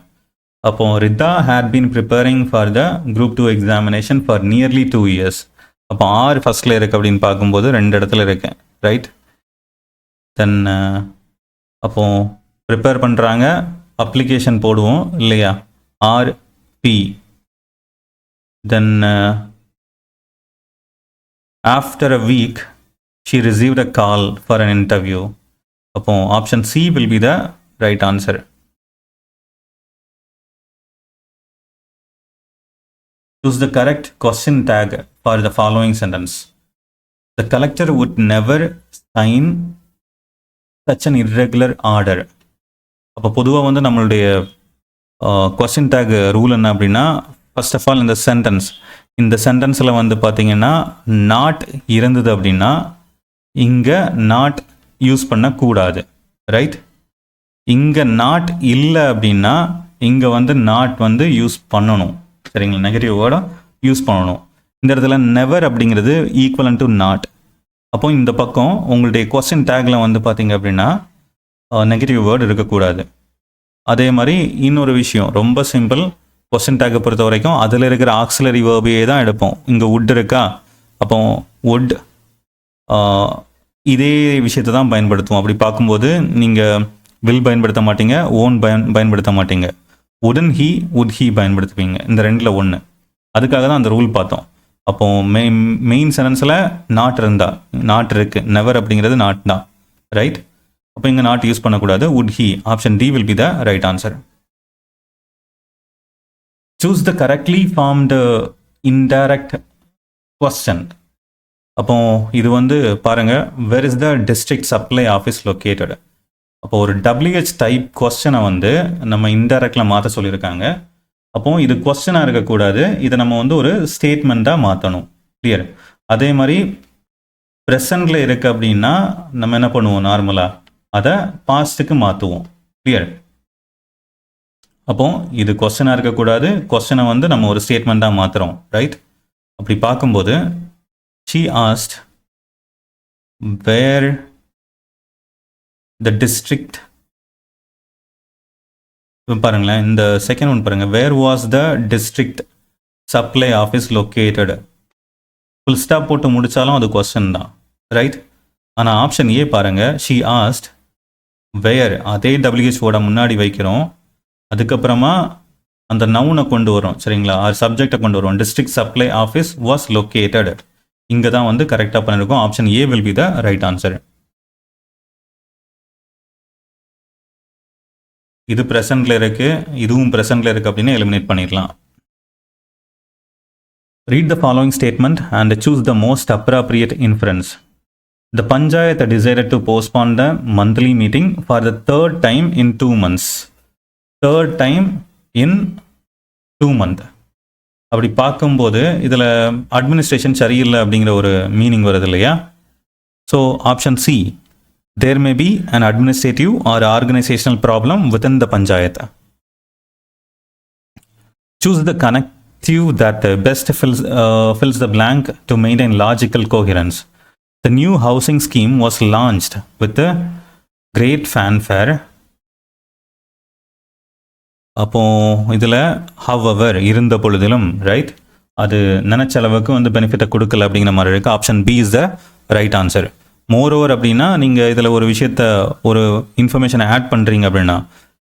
அப்போ Ritha had been preparing for the Group 2 examination for nearly 2 years. அப்போ ஆர் ஃபர்ஸ்ட்ல இருக்கு அப்படின்னு பார்க்கும்போது 2 இடத்துல இருக்கு, ரைட்? தென் அப்போ ப்ரிப்பேர் பண்ணுறாங்க, அப்ளிகேஷன் போடுவோம் இல்லையா? or P. Then after a week she received a call for an interview. அப்போ option C will be the right answer. Choose the correct question tag for the following sentence. The collector would never sign such an irregular order. அப்போ பொதுவாக வந்து நம்மளுடைய question take rule என்ன அப்படின்னா, first of all இந்த சென்டென்ஸில் வந்து பார்த்தீங்கன்னா not இருந்தது அப்படின்னா இங்கே நாட் யூஸ் பண்ணக்கூடாது, ரைட்? இங்கே நாட் இல்லை அப்படின்னா இங்கே வந்து நாட் வந்து யூஸ் பண்ணணும், சரிங்களா? நெகட்டிவ் வேர்டை யூஸ் பண்ணணும். இந்த இடத்துல நெவர் அப்படிங்கிறது ஈக்குவலன் டு நாட். அப்போ இந்த பக்கம் உங்களுடைய கொஸ்டின் டேக்கில் வந்து பார்த்தீங்க அப்படின்னா நெகட்டிவ் வேர்டு இருக்கக்கூடாது. அதே மாதிரி இன்னொரு விஷயம் ரொம்ப சிம்பிள், கொஸ்டின் டேக்கை பொறுத்த வரைக்கும் அதில் இருக்கிற ஆக்சிலரி வேர்பையே தான் எடுப்போம். இங்கே வுட் இருக்கா, அப்போ வுட் இதே விஷயத்தை தான் பயன்படுத்துவோம். அப்படி பார்க்கும்போது நீங்கள் வில் பயன்படுத்த மாட்டீங்க, ஓன் பயன்படுத்த மாட்டீங்க. வுட் ஹீ பயன்படுத்துவீங்க. இந்த ரெண்டில் ஒன்று. அதுக்காக தான் அந்த ரூல் பார்த்தோம். அப்போது மெயின் சென்டென்ஸில் நாட் இருந்தால், நாட் இருக்குது, நெவர் அப்படிங்கிறது நாட் தான், ரைட்? அப்போ இங்கே நாட் யூஸ் பண்ணக்கூடாது. Would he, option D will be the right answer. Choose the correctly formed indirect question. அப்போ இது வந்து பாருங்கள், where is the district supply office located. அப்போ ஒரு WH டைப் கொஸ்டினை வந்து நம்ம இன்டைரக்டில் மாற்ற சொல்லியிருக்காங்க. அப்போது இது கொஸ்டினாக இருக்கக்கூடாது, இதை நம்ம வந்து ஒரு ஸ்டேட்மெண்ட்டாக மாற்றணும். கிளியர்? அதே மாதிரி ப்ரெசண்டில் இருக்குது அப்படின்னா நம்ம என்ன பண்ணுவோம், நார்மலாக அதை பாஸ்ட்டுக்கு மாற்றுவோம். கிளியர்? அப்போ இது கொஸ்டினாக இருக்கக்கூடாது, கொஸ்டினை வந்து நம்ம ஒரு ஸ்டேட்மெண்ட்டாக மாற்றுறோம், ரைட்? அப்படி பார்க்கும்போது she asked where the district, பாருங்களேன் இந்த செகண்ட் ஒன் பாருங்கள், where was the district supply office located. Full stop போட்டு முடித்தாலும் அது கொஸ்டின் தான், ரைட்? ஆனால் ஆப்ஷன் ஏ பாருங்கள், she asked where, அதே WH வேர்டை முன்னாடி வைக்கிறோம், அதுக்கப்புறமா அந்த நவுனை கொண்டு வரும், சரிங்களா? ஆர் சப்ஜெக்டை கொண்டு வரும். District supply office was located, இங்கே தான் வந்து கரெக்டாக பண்ணியிருக்கோம். Option A will be the right answer. இது ப்ரெசென்ட்ல இருக்கு, இதுவும் ப்ரெசென்ட்ல இருக்கு அப்படின்னு எலிமினேட் பண்ணிடலாம். Read the following statement and choose the most appropriate inference. The Panchayat decided to postpone the monthly meeting for the third time in 2 months. Third time in 2 months. அப்படி பார்க்கும்போது இதில் administration சரியில்லை அப்படிங்கிற ஒரு மீனிங் வருது இல்லையா? So option C, there may be an administrative or organizational problem within the panchayat. Choose the connective that best fills the blank to maintain logical coherence. The new housing scheme was launched with a great fanfare. அப்போ இதில் however இருந்த பொழுதிலும், right, அது நினைச்ச அளவுக்கு வந்து பெனிஃபிட்டை கொடுக்கல அப்படிங்கிற மாதிரி இருக்குது. Option B is the right answer. Moreover அப்படின்னா நீங்கள் இதில் ஒரு விஷயத்த, ஒரு இன்ஃபர்மேஷனை ஆட் பண்ணுறீங்க அப்படின்னா,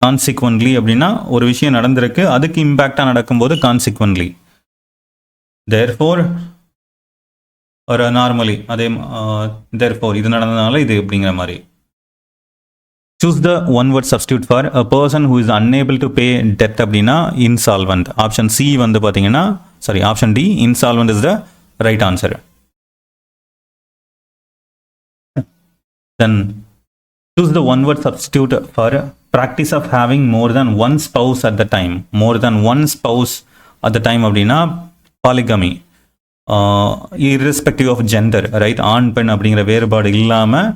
கான்சிக்வன்ட்லி அப்படின்னா ஒரு விஷயம் நடந்திருக்கு, அதுக்கு இம்பேக்டாக நடக்கும்போது கான்சிக்வன்ட்லி, தேர்ஃபோர் ஒரு நார்மலி, அதே தேர்ஃபோர் இது நடந்ததுனால இது அப்படிங்கிற மாதிரி. Choose the one word substitute for a person who is unable to pay debt அப்படின்னா insolvent. ஆப்ஷன் சி வந்து பார்த்தீங்கன்னா, sorry, option D, insolvent is the right answer. Then choose the one word substitute for practice of having more than one spouse at the time. More than one spouse at the time அப்படின்னா polygamy. Irrespective of gender, right? ஆண் பெண் அப்படிங்கிற வேறுபாடு இல்லாமல்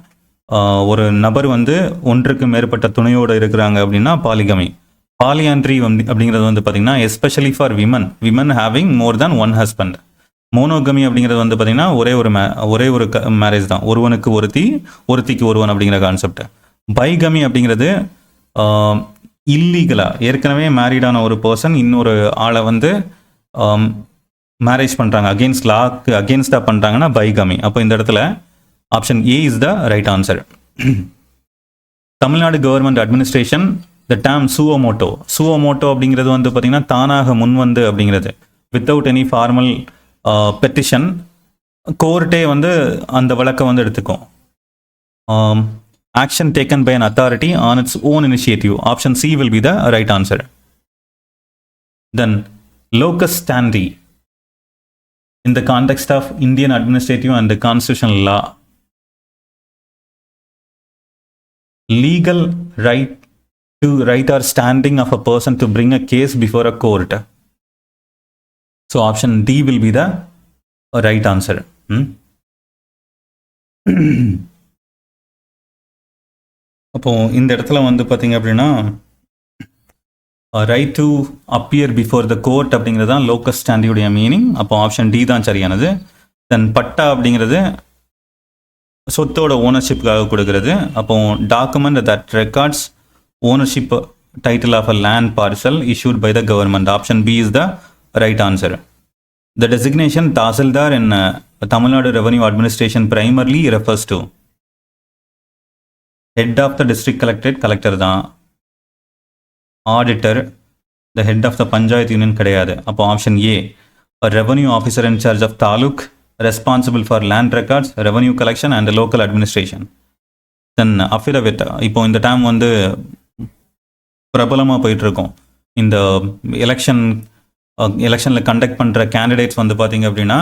ஒரு நபர் வந்து ஒன்றுக்கு மேற்பட்ட துணையோடு இருக்கிறாங்க அப்படின்னா பாலிகமி. பாலியாண்ட்ரி அப்படிங்கிறது வந்து பார்த்திங்கன்னா especially for women having more than one husband. Monogamy அப்படிங்கிறது வந்து பார்த்திங்கன்னா ஒரே ஒரு மேரேஜ் தான், ஒருவனுக்கு ஒருத்திக்கு ஒருவன் அப்படிங்கிற கான்செப்ட். பைகமி அப்படிங்கிறது இல்லீகலாக ஏற்கனவே மேரீடான ஒரு பர்சன் இன்னொரு ஆளை வந்து மேரேஜ் பண்ணுறாங்க, அகெயின்ஸ்ட் லாக்கு அகெயின்ஸ்டாக பண்ணுறாங்கன்னா பைகமி. அப்போ இந்த இடத்துல option A is the right answer. Tamil Nadu government administration the term suo moto அப்படிங்கிறது வந்து பார்த்தீங்கன்னா தானாக முன் வந்து அப்படிங்கிறது without any formal petition கோர்ட்டே வந்து அந்த வழக்கை வந்து எடுத்துக்கும். Action taken by an authority on its own initiative. Option C will be the right answer. Then locus standi in the context of Indian administrative and constitutional law. Legal right to right or standing of a person to bring a case before a court. So option D will be the right answer. அப்போ இந்த இடத்துல வந்து பார்த்தீங்க அப்படின்னா right to appear before the court அப்படிங்கிறது தான் locus ஸ்டாண்டியுடைய meaning. அப்போ ஆப்ஷன் டி தான் சரியானது. தென் பட்டா அப்படிங்கிறது சொத்தோட ஓனர்ஷிப்புக்காக கொடுக்கறது. அப்போ document that records ownership title of a land parcel issued by the government. Option B is the right answer. The designation Tahsildar in Tamil Nadu Revenue Administration primarily refers to head of the district collectorate, collector தான். Auditor, the head of the Panchayat Union கிடையாது. அப்போ option A, a revenue officer in charge of taluk, responsible for land records, revenue collection and local administration. Then affidavit, இப்போ இந்த time வந்து பிரபலமாக போயிட்டுருக்கோம். இந்த எலெக்ஷனில் கண்டக்ட் பண்ணுற கேண்டிடேட்ஸ் வந்து பார்த்தீங்க அப்படின்னா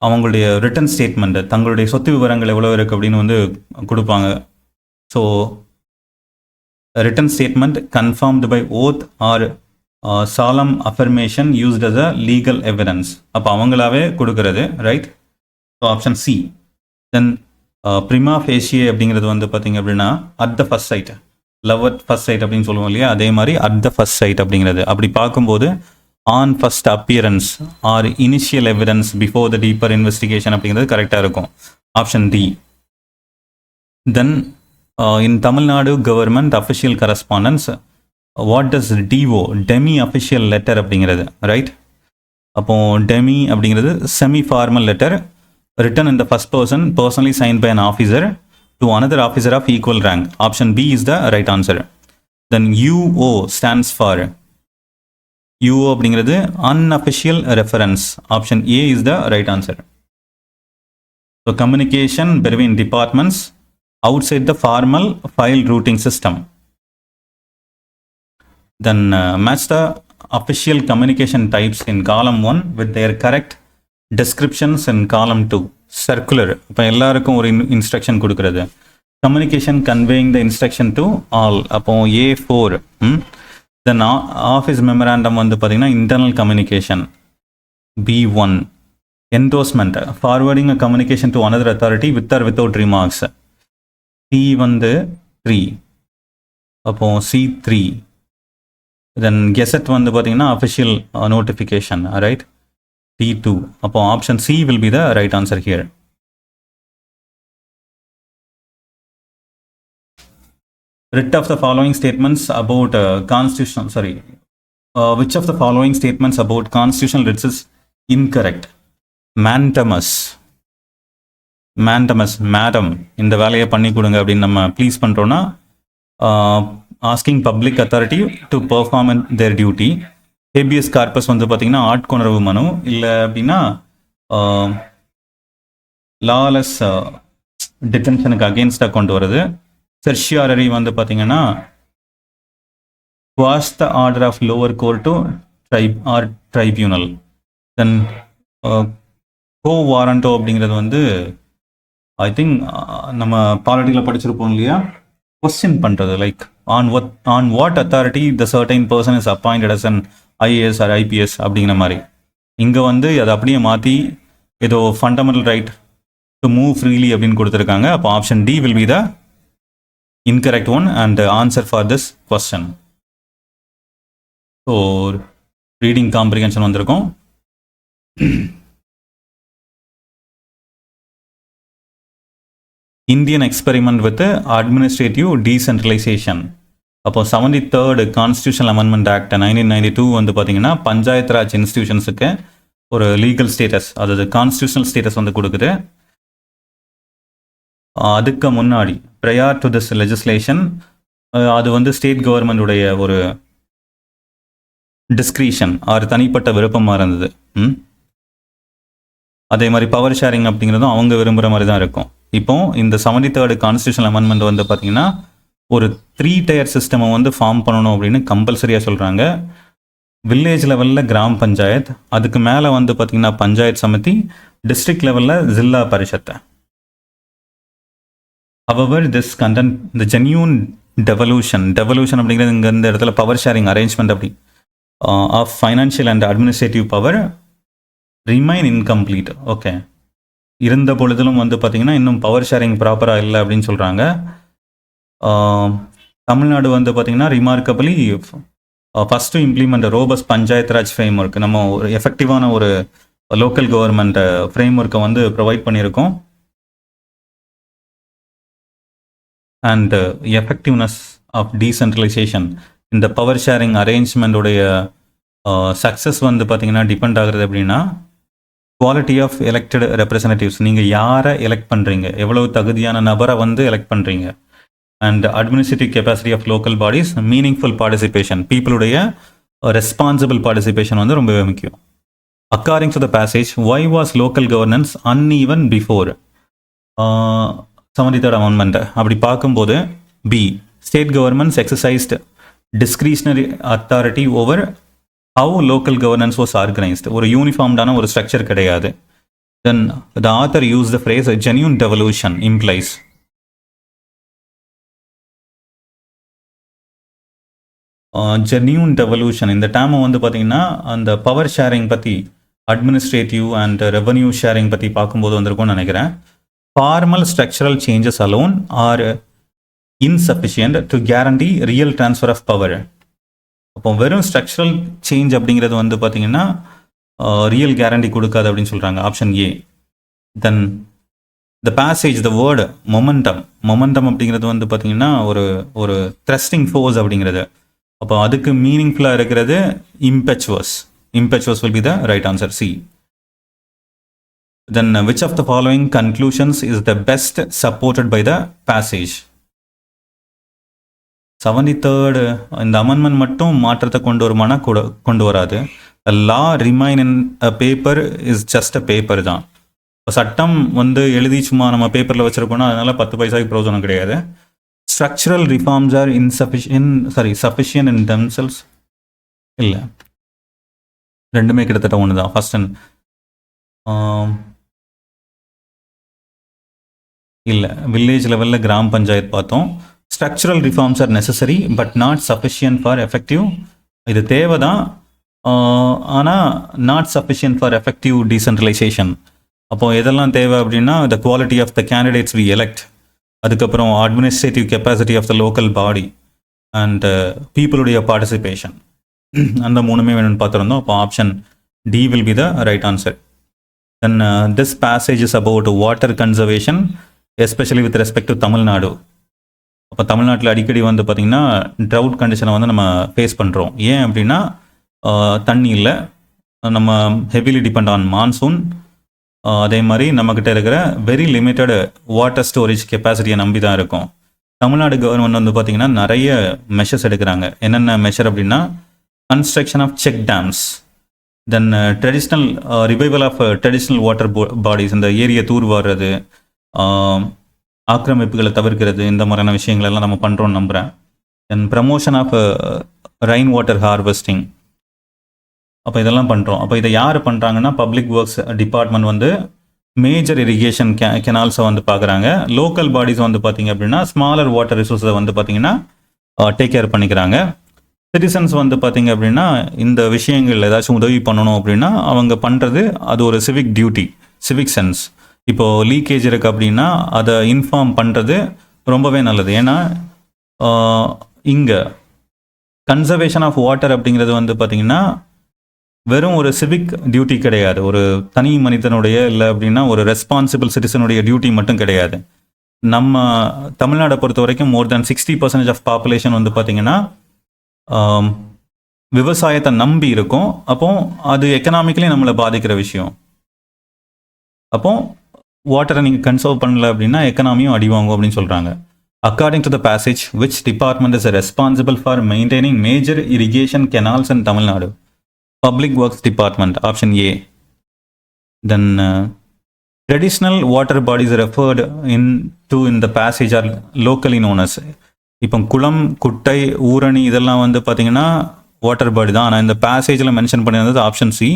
அவங்களுடைய ரிட்டன் ஸ்டேட்மெண்ட், தங்களுடைய சொத்து விவரங்கள் எவ்வளோ இருக்குது அப்படின்னு வந்து கொடுப்பாங்க. So written statement confirmed by oath or solemn affirmation used as a legal evidence. அப்போ அவங்களாவே கொடுக்கறது, right? So option C. Then prima facie அப்படிங்கிறது வந்து பார்த்தீங்க அப்படின்னா at the first sight, love at first sight அப்படின்னு சொல்லுவோம் இல்லையா, அதே மாதிரி அட் த ஃபர்ஸ்ட் சைட் அப்படிங்கிறது. அப்படி பார்க்கும்போது on first appearance or initial evidence before the deeper investigation அப்படிங்கிறது கரெக்டாக இருக்கும். Option D. Then in Tamil Nadu government official correspondence what does DO, demi official letter அப்படிங்கிறது, ரைட்? அப்போ டெமி அப்படிங்கிறது semi formal letter written in the first person, personally signed by an officer to another officer of equal rank. Option B is the right answer. Then UO stands for UO அப்படிங்கிறது unofficial reference. Option A is the right answer. So communication between departments outside the formal file routing system. Then match the official communication types in column 1 with their correct descriptions in column 2. Circular, இப்போ எல்லாருக்கும் ஒரு instruction கொடுக்கறது. Communication conveying the instruction to all, அப்போ A4. தென் office memorandum வந்து பார்த்தீங்கன்னா internal communication B1. Endorsement, forwarding a communication to another authority with or without remarks. C வந்து 3, அப்போ C3. தென் கெசட் வந்து பார்த்தீங்கன்னா அஃபிஷியல் நோட்டிஃபிகேஷன், ரைட்? T2. அப்போ option C will be the right answer here. Writ of the following statements about constitutional, which of the following statements about constitutional writs is incorrect? Mandamus, madam இந்த வேலையை பண்ணி கொடுங்க அப்படின்னு நம்ம please பண்ணுறோன்னா asking public authority to perform their duty. Habeas corpus வந்து பார்த்தீங்கன்னா ஆட்கொணர்வு மனு, இல்லை அப்படின்னா லாலெஸ் டிடென்ஷனுக்கு அகெயின்ஸ்டாக கொண்டு வருது. செர்ஷியாரரி வந்து பார்த்தீங்கன்னா quash the order of lower court to tribunal. Then quo warranto அப்படிங்கிறது வந்து ஐ திங்க் நம்ம பாலிட்டிக்கில் படிச்சிருப்போம் இல்லையா, கொஸ்டின் பண்ணுறது, like on what authority the certain person is appointed as an IAS or IPS அப்படிங்கிற மாதிரி. இங்கே வந்து அதை அப்படியே மாற்றி ஏதோ fundamental right to move freely அப்படின்னு கொடுத்துருக்காங்க. அப்போ option D will be the incorrect one and answer for this question. So reading comprehension வந்திருக்கும். Indian experiment with administrative decentralisation. அப்போ 73rd கான்ஸ்டியூஷனல் அமெண்ட்மெண்ட் ஆக்ட் 1992 வந்து பார்த்தீங்கன்னா பஞ்சாயத்து ராஜ் இன்ஸ்டிடியூஷன்ஸுக்கு ஒரு லீகல் ஸ்டேட்டஸ், அதாவது constitutional status வந்து கொடுக்குது. அதுக்கு முன்னாடி ப்ரையார் டு திஸ் லெஜிஸ்லேஷன் அது வந்து ஸ்டேட் கவர்மெண்டுடைய ஒரு டிஸ்கிரிஷன் ஆர் தனிப்பட்ட விருப்பமாக இருந்தது. அதே மாதிரி பவர் ஷேரிங் அப்படிங்கிறதும் அவங்க விரும்புகிற மாதிரி தான் இருக்கும். இப்போ இந்த 73rd கான்ஸ்டியூஷனல் அமெண்ட்மெண்ட் வந்து பார்த்தீங்கன்னா ஒரு 3 tier சிஸ்டமை வந்து ஃபார்ம் பண்ணணும் அப்படின்னு கம்பல்சரியாக சொல்கிறாங்க. வில்லேஜ் லெவலில் கிராம் பஞ்சாயத், அதுக்கு மேலே வந்து பார்த்தீங்கன்னா பஞ்சாயத் சமிதி, டிஸ்ட்ரிக்ட் லெவலில் ஜில்லா பரிஷத்தை. However, this content, the genuine devolution அப்படிங்கிறது இங்கே இந்த இடத்துல பவர் ஷேரிங் அரேஞ்ச்மெண்ட் அப்படி of financial and administrative power remain incomplete. Okay, இருந்த பொழுதிலும் வந்து பார்த்தீங்கன்னா இன்னும் பவர் ஷேரிங் ப்ராப்பராக இல்லை அப்படின்னு சொல்கிறாங்க. தமிழ்நாடு வந்து பார்த்தீங்கன்னா remarkably first implement robust panchayat raj framework, நம்ம ஒரு எஃபெக்டிவான ஒரு லோக்கல் கவர்மெண்ட் ஃப்ரேம் ஒர்க்கை வந்து ப்ரொவைட் பண்ணியிருக்கோம். அண்ட் எஃபெக்டிவ்னஸ் ஆஃப் டீசென்ட்ரலைசேஷன், இந்த பவர் ஷேரிங் அரேஞ்ச்மெண்ட்டுடைய சக்ஸஸ் வந்து பார்த்தீங்கன்னா டிபெண்ட் ஆகுறது அப்படின்னா குவாலிட்டி ஆஃப் எலெக்டட் ரெப்ரசன்டேட்டிவ்ஸ், நீங்கள் யாரை எலெக்ட் பண்ணுறீங்க, எவ்வளவு தகுதியான நபரை வந்து எலெக்ட் பண்ணுறீங்க. And administrative capacity of local bodies, meaningful participation, பீப்புளுடைய ரெஸ்பான்சிபிள் பார்ட்டிசிபேஷன் வந்து ரொம்பவே முக்கியம். According to the passage, why was local governance uneven before 73rd amendment அப்படி பார்க்கும்போது B, state governments exercised discretionary authority over how local governance was organised, ஒரு யூனிஃபார்ம்டான ஒரு structure கிடையாது. Then the author use the phrase genuine devolution implies, genuine devolution இந்த டேமை வந்து பார்த்தீங்கன்னா அந்த பவர் ஷேரிங் பற்றி, அட்மினிஸ்ட்ரேட்டிவ் அண்ட் ரெவன்யூ ஷேரிங் பற்றி பார்க்கும்போது வந்திருக்கும்னு நினைக்கிறேன். Formal structural changes alone are insufficient to guarantee real transfer of power. அப்போ வெறும் ஸ்ட்ரக்சரல் சேஞ்ச் அப்படிங்கிறது வந்து பார்த்தீங்கன்னா ரியல் கேரண்டி கொடுக்காது அப்படின்னு சொல்கிறாங்க, option A. Then the passage, the word momentum அப்படிங்கிறது வந்து பார்த்தீங்கன்னா ஒரு த்ரஸ்டிங் ஃபோர்ஸ் அப்படிங்கிறது. அப்போ அதுக்கு மீனிங்ஃபுல்லாக இருக்கிறது impetuous will be the right answer, C. Then which of the following conclusions is the best supported by the passage? 73rd இந்த அமெண்ட்மெண்ட் மட்டும் மாற்றத்தை கொண்டு வராது. law remain in a paper is just a paper தான். சட்டம் வந்து எழுதி சும்மா நம்ம பேப்பரில் வச்சுருக்கோன்னா அதனால் 10 பைசாவுக்கு பிரயோஜனம் கிடையாது. Structural reforms are sufficient in themselves, இல்லை, ரெண்டுமே கிட்டத்தட்ட ஒன்று தான். ஃபர்ஸ்ட் அண்ட் இல்லை, வில்லேஜ் லெவலில் கிராம் பஞ்சாயத்து பார்த்தோம். Structural reforms are necessary but not sufficient for effective, இது தேவை தான் ஆனால் not sufficient for effective decentralisation. அப்போது எதெல்லாம் தேவை அப்படின்னா the quality of the candidates we elect, அதுக்கப்புறம் administrative capacity of the local body and பீப்புளுடைய பார்ட்டிசிபேஷன், அந்த மூணுமே வேணும்னு பார்த்துருந்தோம். அப்போ option D will be the right answer. Then this passage is about water conservation especially with respect to Tamil Nadu. அப்போ தமிழ்நாட்டில் அடிக்கடி வந்து பார்த்திங்கன்னா ட்ரவுட் கண்டிஷனை வந்து நம்ம ஃபேஸ் பண்ணுறோம். ஏன் அப்படின்னா தண்ணி இல்லை, நம்ம ஹெவிலி டிபெண்ட் ஆன் மான்சூன். அதே மாதிரி நம்மக்கிட்ட இருக்கிற வெரி லிமிட்டடு வாட்டர் ஸ்டோரேஜ் கெப்பாசிட்டியை நம்பி தான் இருக்கும். தமிழ்நாடு கவர்மெண்ட் வந்து பார்த்திங்கன்னா நிறைய மெஷர்ஸ் எடுக்கிறாங்க. என்னென்ன மெஷர் அப்படின்னா construction of check dams, then traditional revival of traditional water bodies, இந்த ஏரியை தூர்வாடுறது, ஆக்கிரமிப்புகளை தவிர்க்கிறது, இந்த மாதிரியான விஷயங்கள் எல்லாம் நம்ம பண்ணுறோன்னு நம்புகிறேன். Then promotion of rain water harvesting, அப்போ இதெல்லாம் பண்ணுறோம். அப்போ இதை யார் பண்ணுறாங்கன்னா பப்ளிக் ஒர்க்ஸ் டிபார்ட்மெண்ட் வந்து மேஜர் இரிகேஷன் கெனால்ஸை வந்து பார்க்குறாங்க. லோக்கல் பாடிஸ் வந்து பார்த்திங்க அப்படின்னா ஸ்மாலர் வாட்டர் ரிசோர்ஸை வந்து பார்த்திங்கன்னா டேக் கேர் பண்ணிக்கிறாங்க. சிட்டிசன்ஸ் வந்து பார்த்திங்க அப்படின்னா இந்த விஷயங்கள் ஏதாச்சும் உதவி பண்ணணும் அப்படின்னா அவங்க பண்ணுறது அது ஒரு சிவிக் டியூட்டி, சிவிக் சென்ஸ். இப்போது லீக்கேஜ் இருக்குது அப்படின்னா அதை இன்ஃபார்ம் பண்ணுறது ரொம்பவே நல்லது. ஏன்னா இங்கே கன்சர்வேஷன் ஆஃப் வாட்டர் அப்படிங்கிறது வந்து பார்த்திங்கன்னா வெறும் ஒரு சிவிக் டியூட்டி கிடையாது, ஒரு தனி மனிதனுடைய இல்லை அப்படின்னா ஒரு ரெஸ்பான்சிபிள் சிட்டிசனுடைய டியூட்டி மட்டும் கிடையாது. நம்ம தமிழ்நாடை பொறுத்த வரைக்கும் மோர் தேன் 60% ஆஃப் பாப்புலேஷன் வந்து பார்த்திங்கன்னா விவசாயத்தை நம்பி இருக்கும். அப்போ அது எக்கனாமிக்கலி நம்மளை பாதிக்கிற விஷயம். அப்போ வாட்டரை நீங்கள் கன்சர்வ் பண்ணல அப்படின்னா எக்கனாமியும் அடி வாங்கும் அப்படின்னு சொல்கிறாங்க. According to the passage, which department is responsible for maintaining major irrigation canals in Tamil Nadu? Public Works Department, option A. Then traditional water bodies referred in the passage are locally known as. இப்போ குளம், குட்டை, ஊரணி இதெல்லாம் வந்து பார்த்தீங்கன்னா water body தான். ஆனால் இந்த பேசேஜில் மென்ஷன் பண்ணியிருந்தது option C.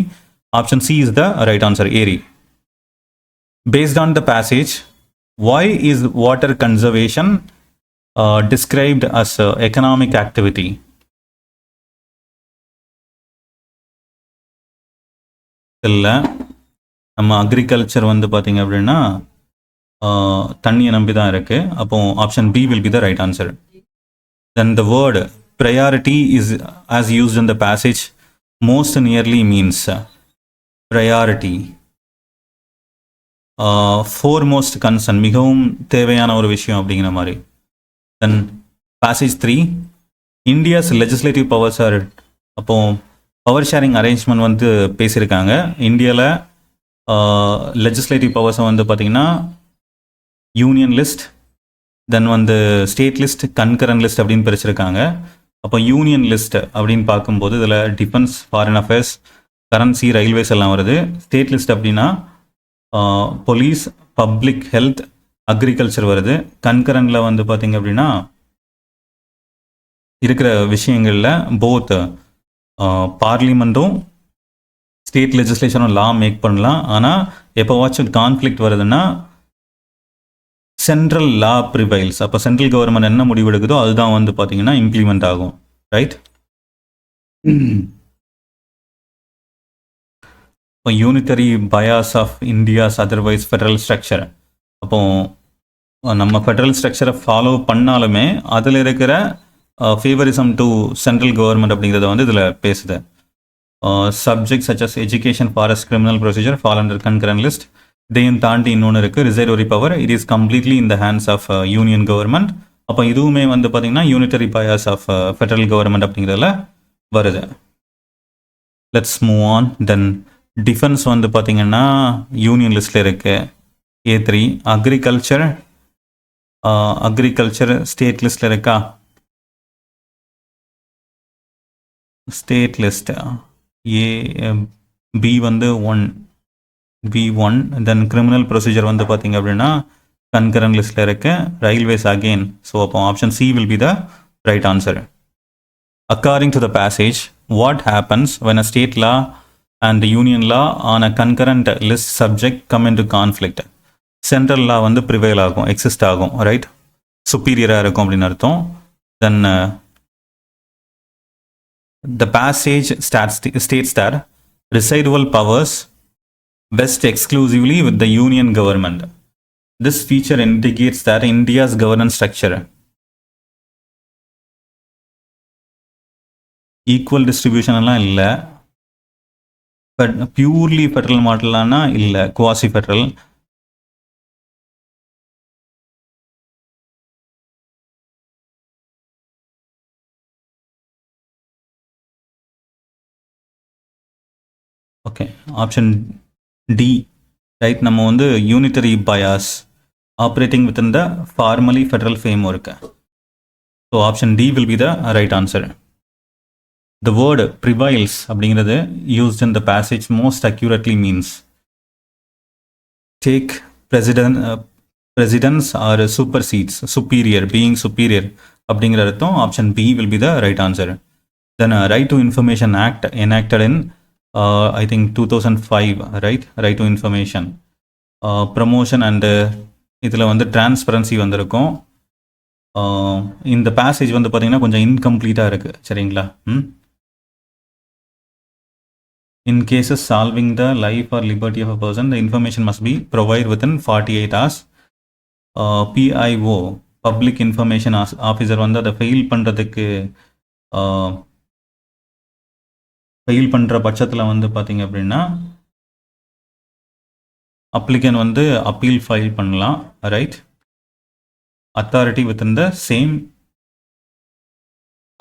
Option C is the right answer, ஏரி. Based on the passage, why is water conservation described as economic activity? இல்லை, நம்ம அக்ரிகல்ச்சர் வந்து பார்த்தீங்க அப்படின்னா தண்ணியை நம்பி தான் இருக்குது. அப்போ option B will be the right answer. Then the word priority is as used in the passage most nearly means priority, foremost concern, மிகவும் தேவையான ஒரு விஷயம் அப்படிங்கிற மாதிரி. Then passage 3, India's legislative powers are, அப்போ பவர் ஷேரிங் அரேஞ்ச்மெண்ட் வந்து பேசியிருக்காங்க. இந்தியாவில் லெஜிஸ்லேட்டிவ் பவர்ஸை வந்து பார்த்திங்கன்னா யூனியன் லிஸ்ட், தென் வந்து ஸ்டேட் லிஸ்ட், கன்கரண்ட் லிஸ்ட் அப்படின்னு பிரிச்சிருக்காங்க. அப்போ யூனியன் லிஸ்ட் அப்படின்னு பார்க்கும்போது இதில் defence, foreign affairs, currency, railways எல்லாம் வருது. ஸ்டேட் லிஸ்ட் அப்படின்னா போலீஸ், பப்ளிக் ஹெல்த், அக்ரிகல்ச்சர் வருது. கன்கரண்டில் வந்து பார்த்திங்க அப்படின்னா இருக்கிற விஷயங்களில் போத் பார்லிமெண்ட்டும் ஸ்டேட் லெஜிஸ்லேஷனும் லா மேக் பண்ணலாம். ஆனால் எப்போவாச்சும் கான்ஃப்ளிக்ட் வருதுன்னா சென்ட்ரல் லா ப்ரிவைல்ஸ். அப்போ சென்ட்ரல் கவர்மெண்ட் என்ன முடிவெடுக்குதோ அதுதான் வந்து பார்த்தீங்கன்னா இம்ப்ளிமெண்ட் ஆகும். ரைட். இப்போ unitary bias of India's otherwise federal structure. அப்போ நம்ம ஃபெடரல் ஸ்ட்ரக்சரை ஃபாலோ பண்ணாலுமே அதில் இருக்கிற ஃபேவரிசம் டு சென்ட்ரல் கவர்மெண்ட் அப்படிங்கிறத வந்து இதில் பேசுது. Subject such as education, forest, criminal procedure fall under concurrent list. இதையும் தாண்டி இன்னொன்று இருக்குது, residuary power. It is completely in the hands of union government. அப்போ இதுவுமே வந்து பார்த்திங்கன்னா unitary bias of federal government அப்படிங்கிறதுல வருது. Let's move on. Then defence வந்து பார்த்திங்கன்னா யூனியன் லிஸ்ட்டில் இருக்குது, A3. அக்ரிகல்ச்சர் ஸ்டேட் லிஸ்ட்டில் இருக்கா? ஸ்டேட் லிஸ்ட் பி வந்து 1. தென் கிரிமினல் ப்ரொசீஜர் வந்து பார்த்தீங்க அப்படின்னா கன்கரண்ட் லிஸ்ட்டில் இருக்கு. Railways again. ஸோ அப்போ option C will be the right answer. According to the passage, what happens when a state law and union law on a concurrent list subject come in to conflict? Central லா வந்து prevail ஆகும், exist ஆகும், right, சுப்பீரியராக இருக்கும் அப்படின்னு அர்த்தம். தென் the passage states that residual powers vest exclusively with the union government. This feature indicates that India's governance structure equal distribution எல்லாம் இல்லை, but purely federal மாடலானா இல்லை, quasi federal. Okay, option D right. நம்ம வந்து unitary bias operating within the formally federal framework. So option D will be the right answer. The word prevails அப்படிங்கிறது used in the passage most accurately means take presidents are supersedes, superior, being superior அப்படிங்கிற அர்த்தம். Option B will be the right answer. Then right to information act enacted in I think 2005, right to information, promotion and இதில் வந்து transparency வந்திருக்கும். இந்த passage வந்து பார்த்தீங்கன்னா கொஞ்சம் இன்கம்ப்ளீட்டாக இருக்குது, சரிங்களா? In cases solving the life or liberty of a person, the information must be provided within 48 hours. PIO, Public Information Officer வந்து அதை ஃபெயில் பண்ணுற பட்சத்தில் வந்து பார்த்தீங்க அப்படின்னா அப்ளிகன் வந்து அப்பீல் ஃபைல் பண்ணலாம், right? Authority within the same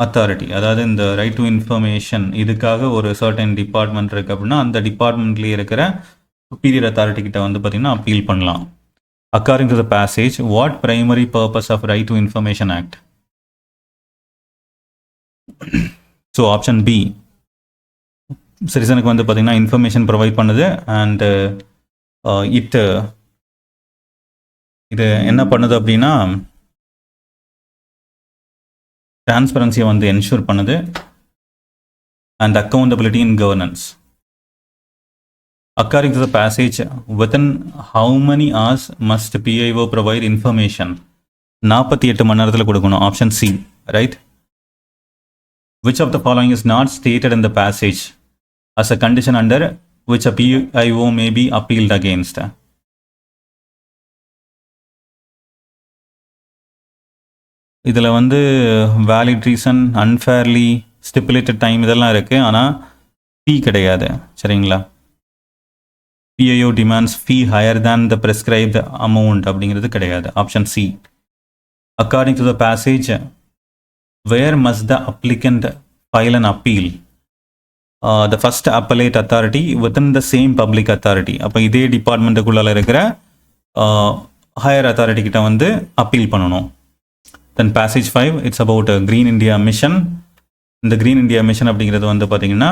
authority, அதாவது இந்த ரைட் டு இன்ஃபர்மேஷன் இதுக்காக ஒரு சர்டன் டிபார்ட்மெண்ட் இருக்குது அப்படின்னா அந்த டிபார்ட்மெண்ட்லேயே இருக்கிற சுப்பீரியர் அத்தாரிட்டி கிட்ட வந்து பார்த்திங்கன்னா அப்பீல் பண்ணலாம். According to the passage, what primary purpose of Right to Information Act? So option B, சிட்டிசனுக்கு வந்து பார்த்தீங்கன்னா இன்ஃபர்மேஷன் ப்ரொவைட் பண்ணுது அண்ட் இது என்ன பண்ணுது அப்படின்னா டிரான்ஸ்பரன்சியை வந்து என்ஷூர் பண்ணுது and accountability in governance. According to the passage, within how many hours must PIO provide information? 48 மணி நேரத்தில் கொடுக்கணும். Option C, right. Which of the following is not stated in the passage as a condition under which a PIO may be appealed against? இதில் வந்து valid reason, unfairly stipulated time இதெல்லாம் இருக்குது, ஆனால் ஃபீ கிடையாது. சரிங்களா? PIO demands fee higher than the prescribed amount அப்படிங்கிறது கிடையாது. Option C. According to the passage, where must the applicant file an appeal? The first appellate authority within the same public authority. அப்போ இதே டிபார்ட்மெண்ட்டுக்குள்ளால இருக்கிற ஹையர் அத்தாரிட்டி கிட்ட வந்து appeal பண்ணணும். Then passage 5, it's about Green India Mission. இந்த Green India Mission அப்படிங்கிறது வந்து பார்த்தீங்கன்னா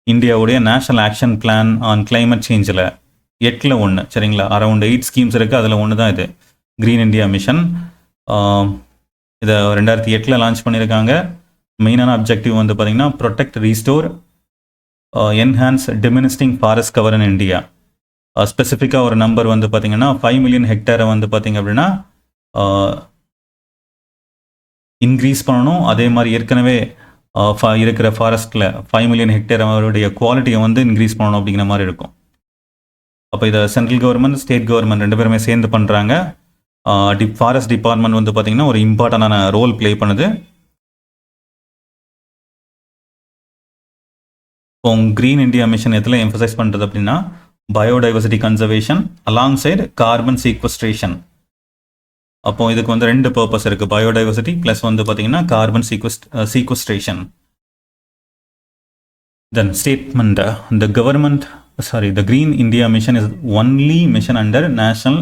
இந்தியாவுடைய national action plan on climate சேஞ்சில் 8ல் 1. சரிங்களா? அரௌண்ட் 8 ஸ்கீம்ஸ் இருக்குது, அதில் ஒன்று தான் இது க்ரீன் இந்தியா மிஷன். இதை 2008 லான்ச் பண்ணியிருக்காங்க. மெயினான அப்ஜெக்டிவ் வந்து பார்த்தீங்கன்னா protect, restore, enhance diminishing forest cover in India. ஸ்பெசிஃபிக்காக ஒரு நம்பர் வந்து பார்த்தீங்கன்னா 5 மில்லியன் ஹெக்டேரை வந்து பார்த்தீங்க அப்படின்னா இன்க்ரீஸ் பண்ணணும். அதே மாதிரி ஏற்கனவே இருக்கிற ஃபாரஸ்ட்டில் 5 மில்லியன் ஹெக்டேர் அவருடைய குவாலிட்டியை வந்து இன்க்ரீஸ் பண்ணணும் அப்படிங்கிற மாதிரி இருக்கும். அப்போ இதை சென்ட்ரல் கவர்மெண்ட், ஸ்டேட் கவர்மெண்ட் 2 பேருமே சேர்ந்து பண்ணுறாங்க. ஃபாரஸ்ட் டிபார்ட்மெண்ட் வந்து பார்த்திங்கன்னா ஒரு இம்பார்ட்டண்டான ரோல் ப்ளே பண்ணுது. இப்போ க்ரீன் இந்தியா மிஷன் எதில் எம்ஃபசைஸ் பண்ணுறது அப்படின்னா biodiversity conservation along side carbon sequestration. அப்போ இதுக்கு வந்து 2 பர்பஸ் இருக்குது, பயோடைவர்சிட்டி ப்ளஸ் வந்து பார்த்தீங்கன்னா carbon sequestration. Then statement, the Green India Mission is only mission under National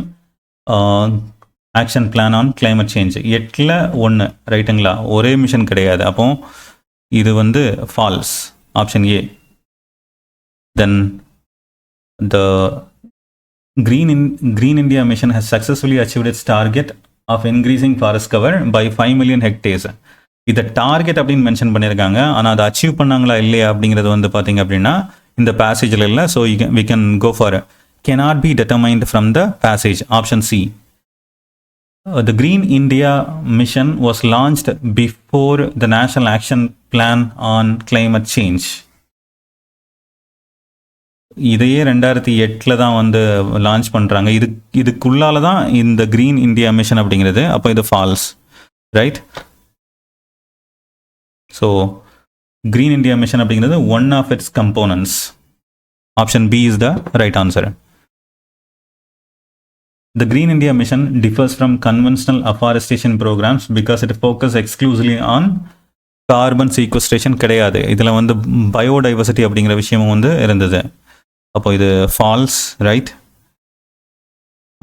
Action Plan on Climate Change. 8ல் 1, ரைட்டுங்களா? ஒரே மிஷன் கிடையாது. அப்போ இது வந்து false. Option A. Then the Green India Mission has successfully achieved its target of increasing forest cover by 5 million hectares. இதை target அப்படின்னு mention பண்ணியிருக்காங்க, ஆனால் அதை அச்சீவ் பண்ணாங்களா இல்லையா அப்படிங்கிறது வந்து பார்த்தீங்க அப்படின்னா இந்த பேசேஜில் இல்லை. So we can go for cannot be determined from the passage. Option C. The Green India Mission was launched before the National Action Plan on Climate Change. இதையே 2008 தான் வந்து லான்ச் பண்ணுறாங்க. இதுக்குள்ளால தான் இந்த க்ரீன் இந்தியா மிஷன் அப்படிங்கிறது. அப்போ இது falls, right? So green India mission அப்படிங்கிறது one of its components. Option B is the right answer. The Green India Mission differs from conventional afforestation programs because it focuses exclusively on carbon sequestration. கிடையாது, இதில் வந்து biodiversity அப்படிங்கிற விஷயமும் வந்து இருந்தது. அப்போ இது falls, right?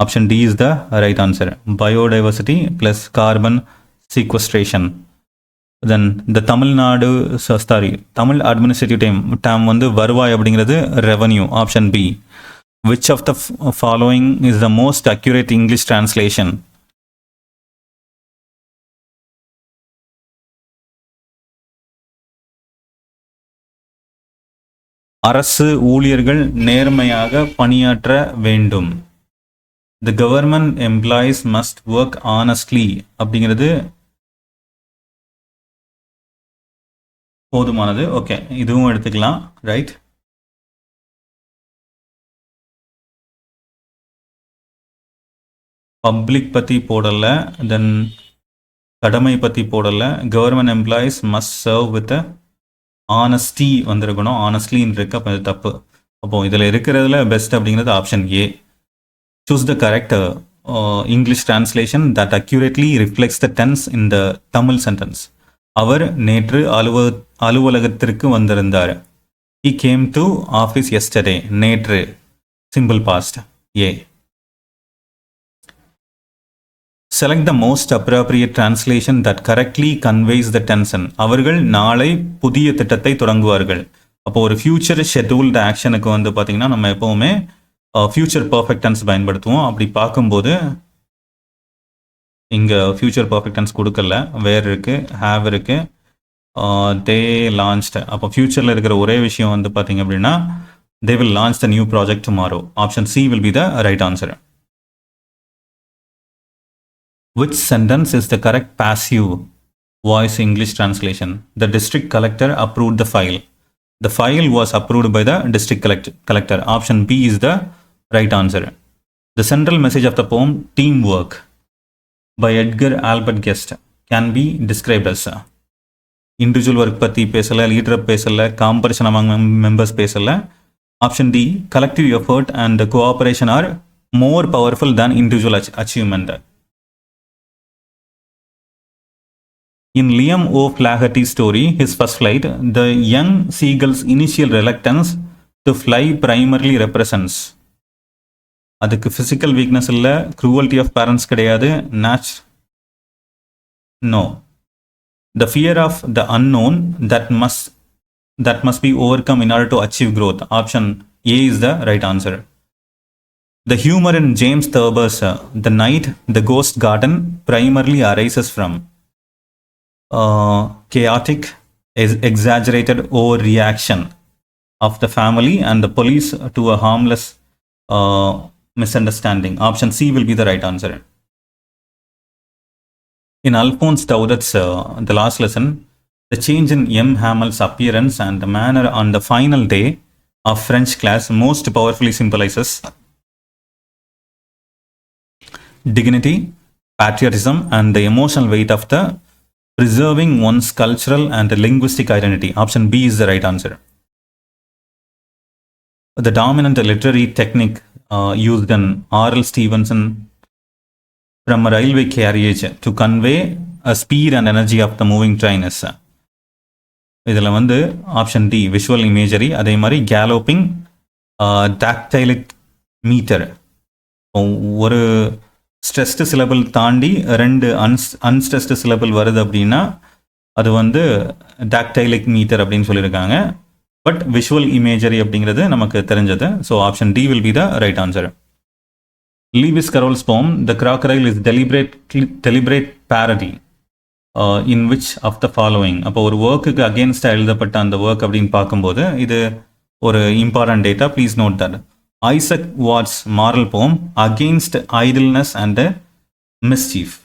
Option D is the right answer. Biodiversity plus carbon sequestration. Then the Tamil administrative term வந்து வருவாய் அப்படிங்கிறது revenue. Option B. Which of the following is the most accurate English translation? அரசு ஊழியர்கள் நேர்மையாக பணியாற்ற வேண்டும். The government employees must work honestly அப்படிங்கிறது போதுமானது. ஓகே, இதுவும் எடுத்துக்கலாம், ரைட்? பப்ளிக் பற்றி போடலை, தென் கடமை பற்றி போடலை. Government employees must serve with honesty வந்திருக்கணும், ஆனஸ்ட்லின்னு இருக்கு. அப்போ இது தப்பு. அப்போது இதில் இருக்கிறதுல பெஸ்ட் அப்படிங்கிறது option A. Choose the correct English translation that accurately reflects the tense in the Tamil sentence. அவர் நேற்று அலுவலகத்திற்கு வந்திருந்தார். He came to office yesterday. நேற்று, simple past, A. Select the most appropriate translation that correctly conveys the tension. அவர்கள் நாளை புதிய திட்டத்தை தொடங்குவார்கள். அப்போ ஒரு ஃபியூச்சர் ஷெட்யூல்டு ஆக்ஷனுக்கு வந்து பார்த்தீங்கன்னா நம்ம எப்போவுமே ஃபியூச்சர் பர்ஃபெக்ட் டென்ஸ் பயன்படுத்துவோம். அப்படி பார்க்கும்போது இங்கே ஃபியூச்சர் பர்ஃபெக்ட் டென்ஸ் கொடுக்கல, வேர் இருக்குது, ஹேவ் இருக்குது, தே லான்ச்டு. அப்போ ஃபியூச்சரில் இருக்கிற ஒரே விஷயம் வந்து பார்த்தீங்க அப்படின்னா they will launch the new project tomorrow. Option C will be the right answer. Which sentence is the correct passive voice English translation? The district collector approved the file. The file was approved by the district collector. Option B is the right answer. The central message of the poem Teamwork by Edgar Albert Guest can be described as individual work பற்றி பேசல, leader பேசல, competition among members பேசல. Option D, collective effort and cooperation are more powerful than individual achievement. In Liam O'Flaherty's story, his first flight, the young seagull's initial reluctance to fly primarily represents. அதுக்கு physical weakness இல்லை, cruelty of parents கிடையாது, no. The fear of the unknown that must be overcome in order to achieve growth. Option A is the right answer. The humor in James Thurber's The Night, the Ghost Garden primarily arises from chaotic, exaggerated overreaction of the family and the police to a harmless misunderstanding. Option C will be the right answer. In Alphonse Daudet's The Last Lesson, the change in M. Hamel's appearance and manner on the final day of French class most powerfully symbolizes dignity, patriotism, and the emotional weight of the preserving one's cultural and linguistic identity. Option B is the right answer. The dominant literary technique used in R.L. Stevenson from a railway carriage to convey a speed and energy of the moving train is இதில் வந்து option D visual imagery. அதே மாதிரி கேலோப்பிங், டாக்டைலிக் metre. ஒரு stressed syllable தாண்டி 2 unstressed syllable வருது அப்படின்னா அது வந்து டாக்டைலிக் மீட்டர் அப்படின்னு சொல்லியிருக்காங்க. பட் விஷுவல் இமேஜரி அப்படிங்கிறது நமக்கு தெரிஞ்சது. So option D will be the right answer. Lewis Carroll's poem the crocodile is deliberate parody in which of the following. அப்போ ஒரு ஒர்க்குக்கு அகேன்ஸ்டாக எழுதப்பட்ட அந்த ஒர்க் அப்படின்னு பார்க்கும்போது இது ஒரு important data. Please note that Isaac Watts moral poem against idleness and mischief.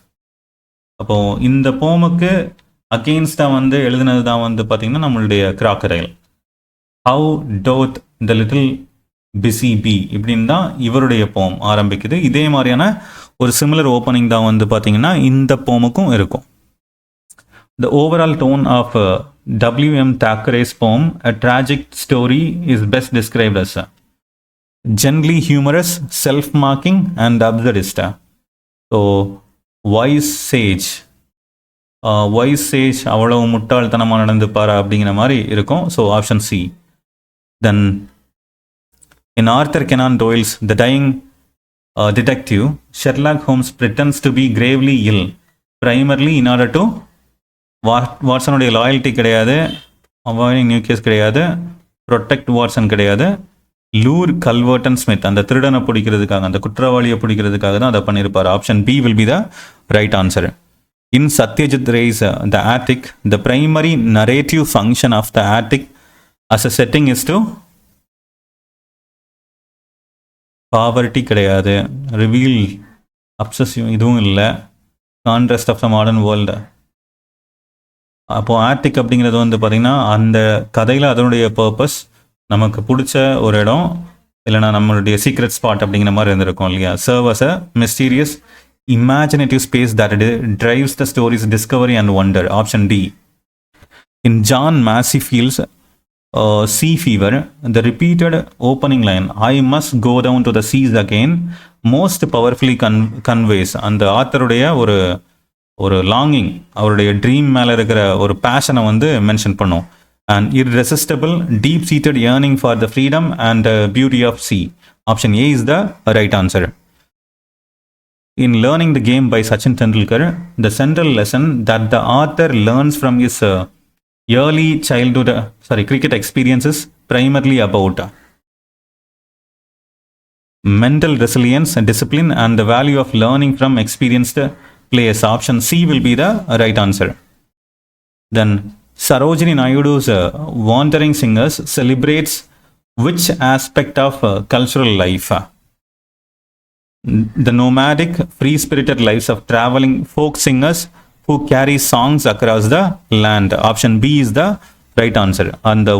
அப்போது இந்த போமுக்கு அகெயின்ஸ்டாக வந்து எழுதினது தான் வந்து பார்த்திங்கன்னா நம்மளுடைய crocodile. How doth the little busy bee இப்படின்னு தான் இவருடைய போம் ஆரம்பிக்குது. இதே மாதிரியான ஒரு சிமிலர் ஓப்பனிங் தான் வந்து பார்த்திங்கன்னா இந்த போமுக்கும் இருக்கும். The overall tone of W.M. Thackeray's poem, A Tragic Story, is best described as gently humorous, self-marking, and absurdist. So, wise sage அவ்வளவு முட்டாள்தனமாக நடந்துப்பாரா அப்படிங்கிற மாதிரி இருக்கும். So option C. Then in Arthur Conan Doyle's The Dying Detective, Sherlock Holmes pretends to be gravely ill, primarily in order to வாட்சனுடைய loyalty கிடையாது, avoiding new case கிடையாது, protect Watson கிடையாது, lure கல்வர்டன் Smith அந்த திருடனை பிடிக்கிறதுக்காக, அந்த குற்றவாளியை பிடிக்கிறதுக்காக தான் அதை பண்ணியிருப்பார். Option B will be the right answer. In Satyajit Ray's the attic, the primary narrative function of the attic as a setting is to poverty கிடையாது, ரிவீல் அப்சசிவ் இதுவும் இல்லை, contrast of the modern world. அப்போது ஆர்டிக் அப்படிங்கிறது வந்து பார்த்திங்கன்னா அந்த கதையில் அதனுடைய பர்பஸ் நமக்கு பிடிச்ச ஒரு இடம் இல்லைனா நம்மளுடைய சீக்ரெட் ஸ்பாட் அப்படிங்கிற மாதிரி இருந்திருக்கும் இல்லையா. Serve as a mysterious imaginative space that drives the stories discovery and wonder. Option D. In John Masefield's Sea Fever, the repeated opening line, I must go down to the seas again, most powerfully conveys அந்த ஆத்தருடைய ஒரு longing, அவருடைய dream மேலே இருக்கிற ஒரு பேஷனை வந்து mention பண்ணும். And irresistible deep seated yearning for the freedom and beauty of sea. Option A is the right answer. In Learning the Game by Sachin Tendulkar, the central lesson that the author learns from his early childhood, cricket experiences primarily about mental resilience, discipline, and the value of learning from experienced players. Option C will be the right answer. Then Sarojini Naidu's Wandering Singers celebrates which aspect of cultural life? The nomadic, free-spirited lives of traveling folk singers who carry songs across the land. Option B is the right answer. And the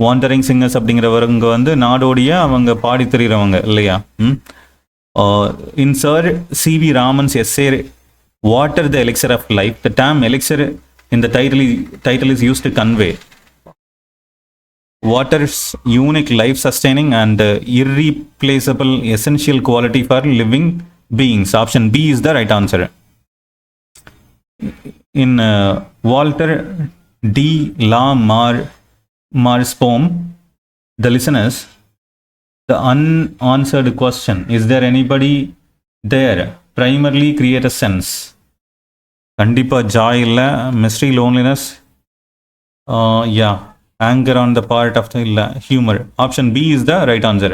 wandering singers அப்படிங்கிறவங்க வந்து நாடோடிய அவங்க பாடி தெரிகிறவங்க இல்லையா? In Sir C.V. Raman's essay, Water the Elixir of Life, the term elixir in the title is used to convey water's unique life-sustaining and irreplaceable essential quality for living beings. Option B is the right answer. In Walter D. La Mar's poem, The Listeners, the unanswered question, is there anybody there, primarily create a sense. கண்டிப்பா joy இல்ல, mystery, loneliness, anger on the part of the humor. Option B is the right answer.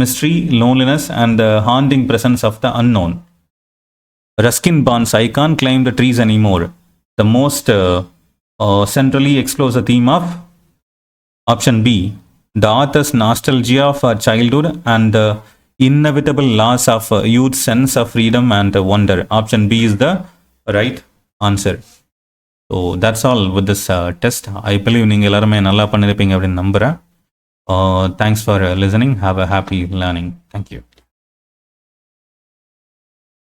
Mystery, loneliness, and the haunting presence of the unknown. Ruskin Bond's I Can't Climb the Trees Anymore, the most centrally explores the theme of option B, the author's nostalgia for childhood and the inevitable loss of youth's sense of freedom and wonder. Option B is the right answer. So that's all with this test. I believe நீங்கள் எல்லாருமே நல்லா பண்ணிருப்பீங்க அப்படின்னு நம்புகிறேன். Thanks for listening. Have a happy learning. Thank you.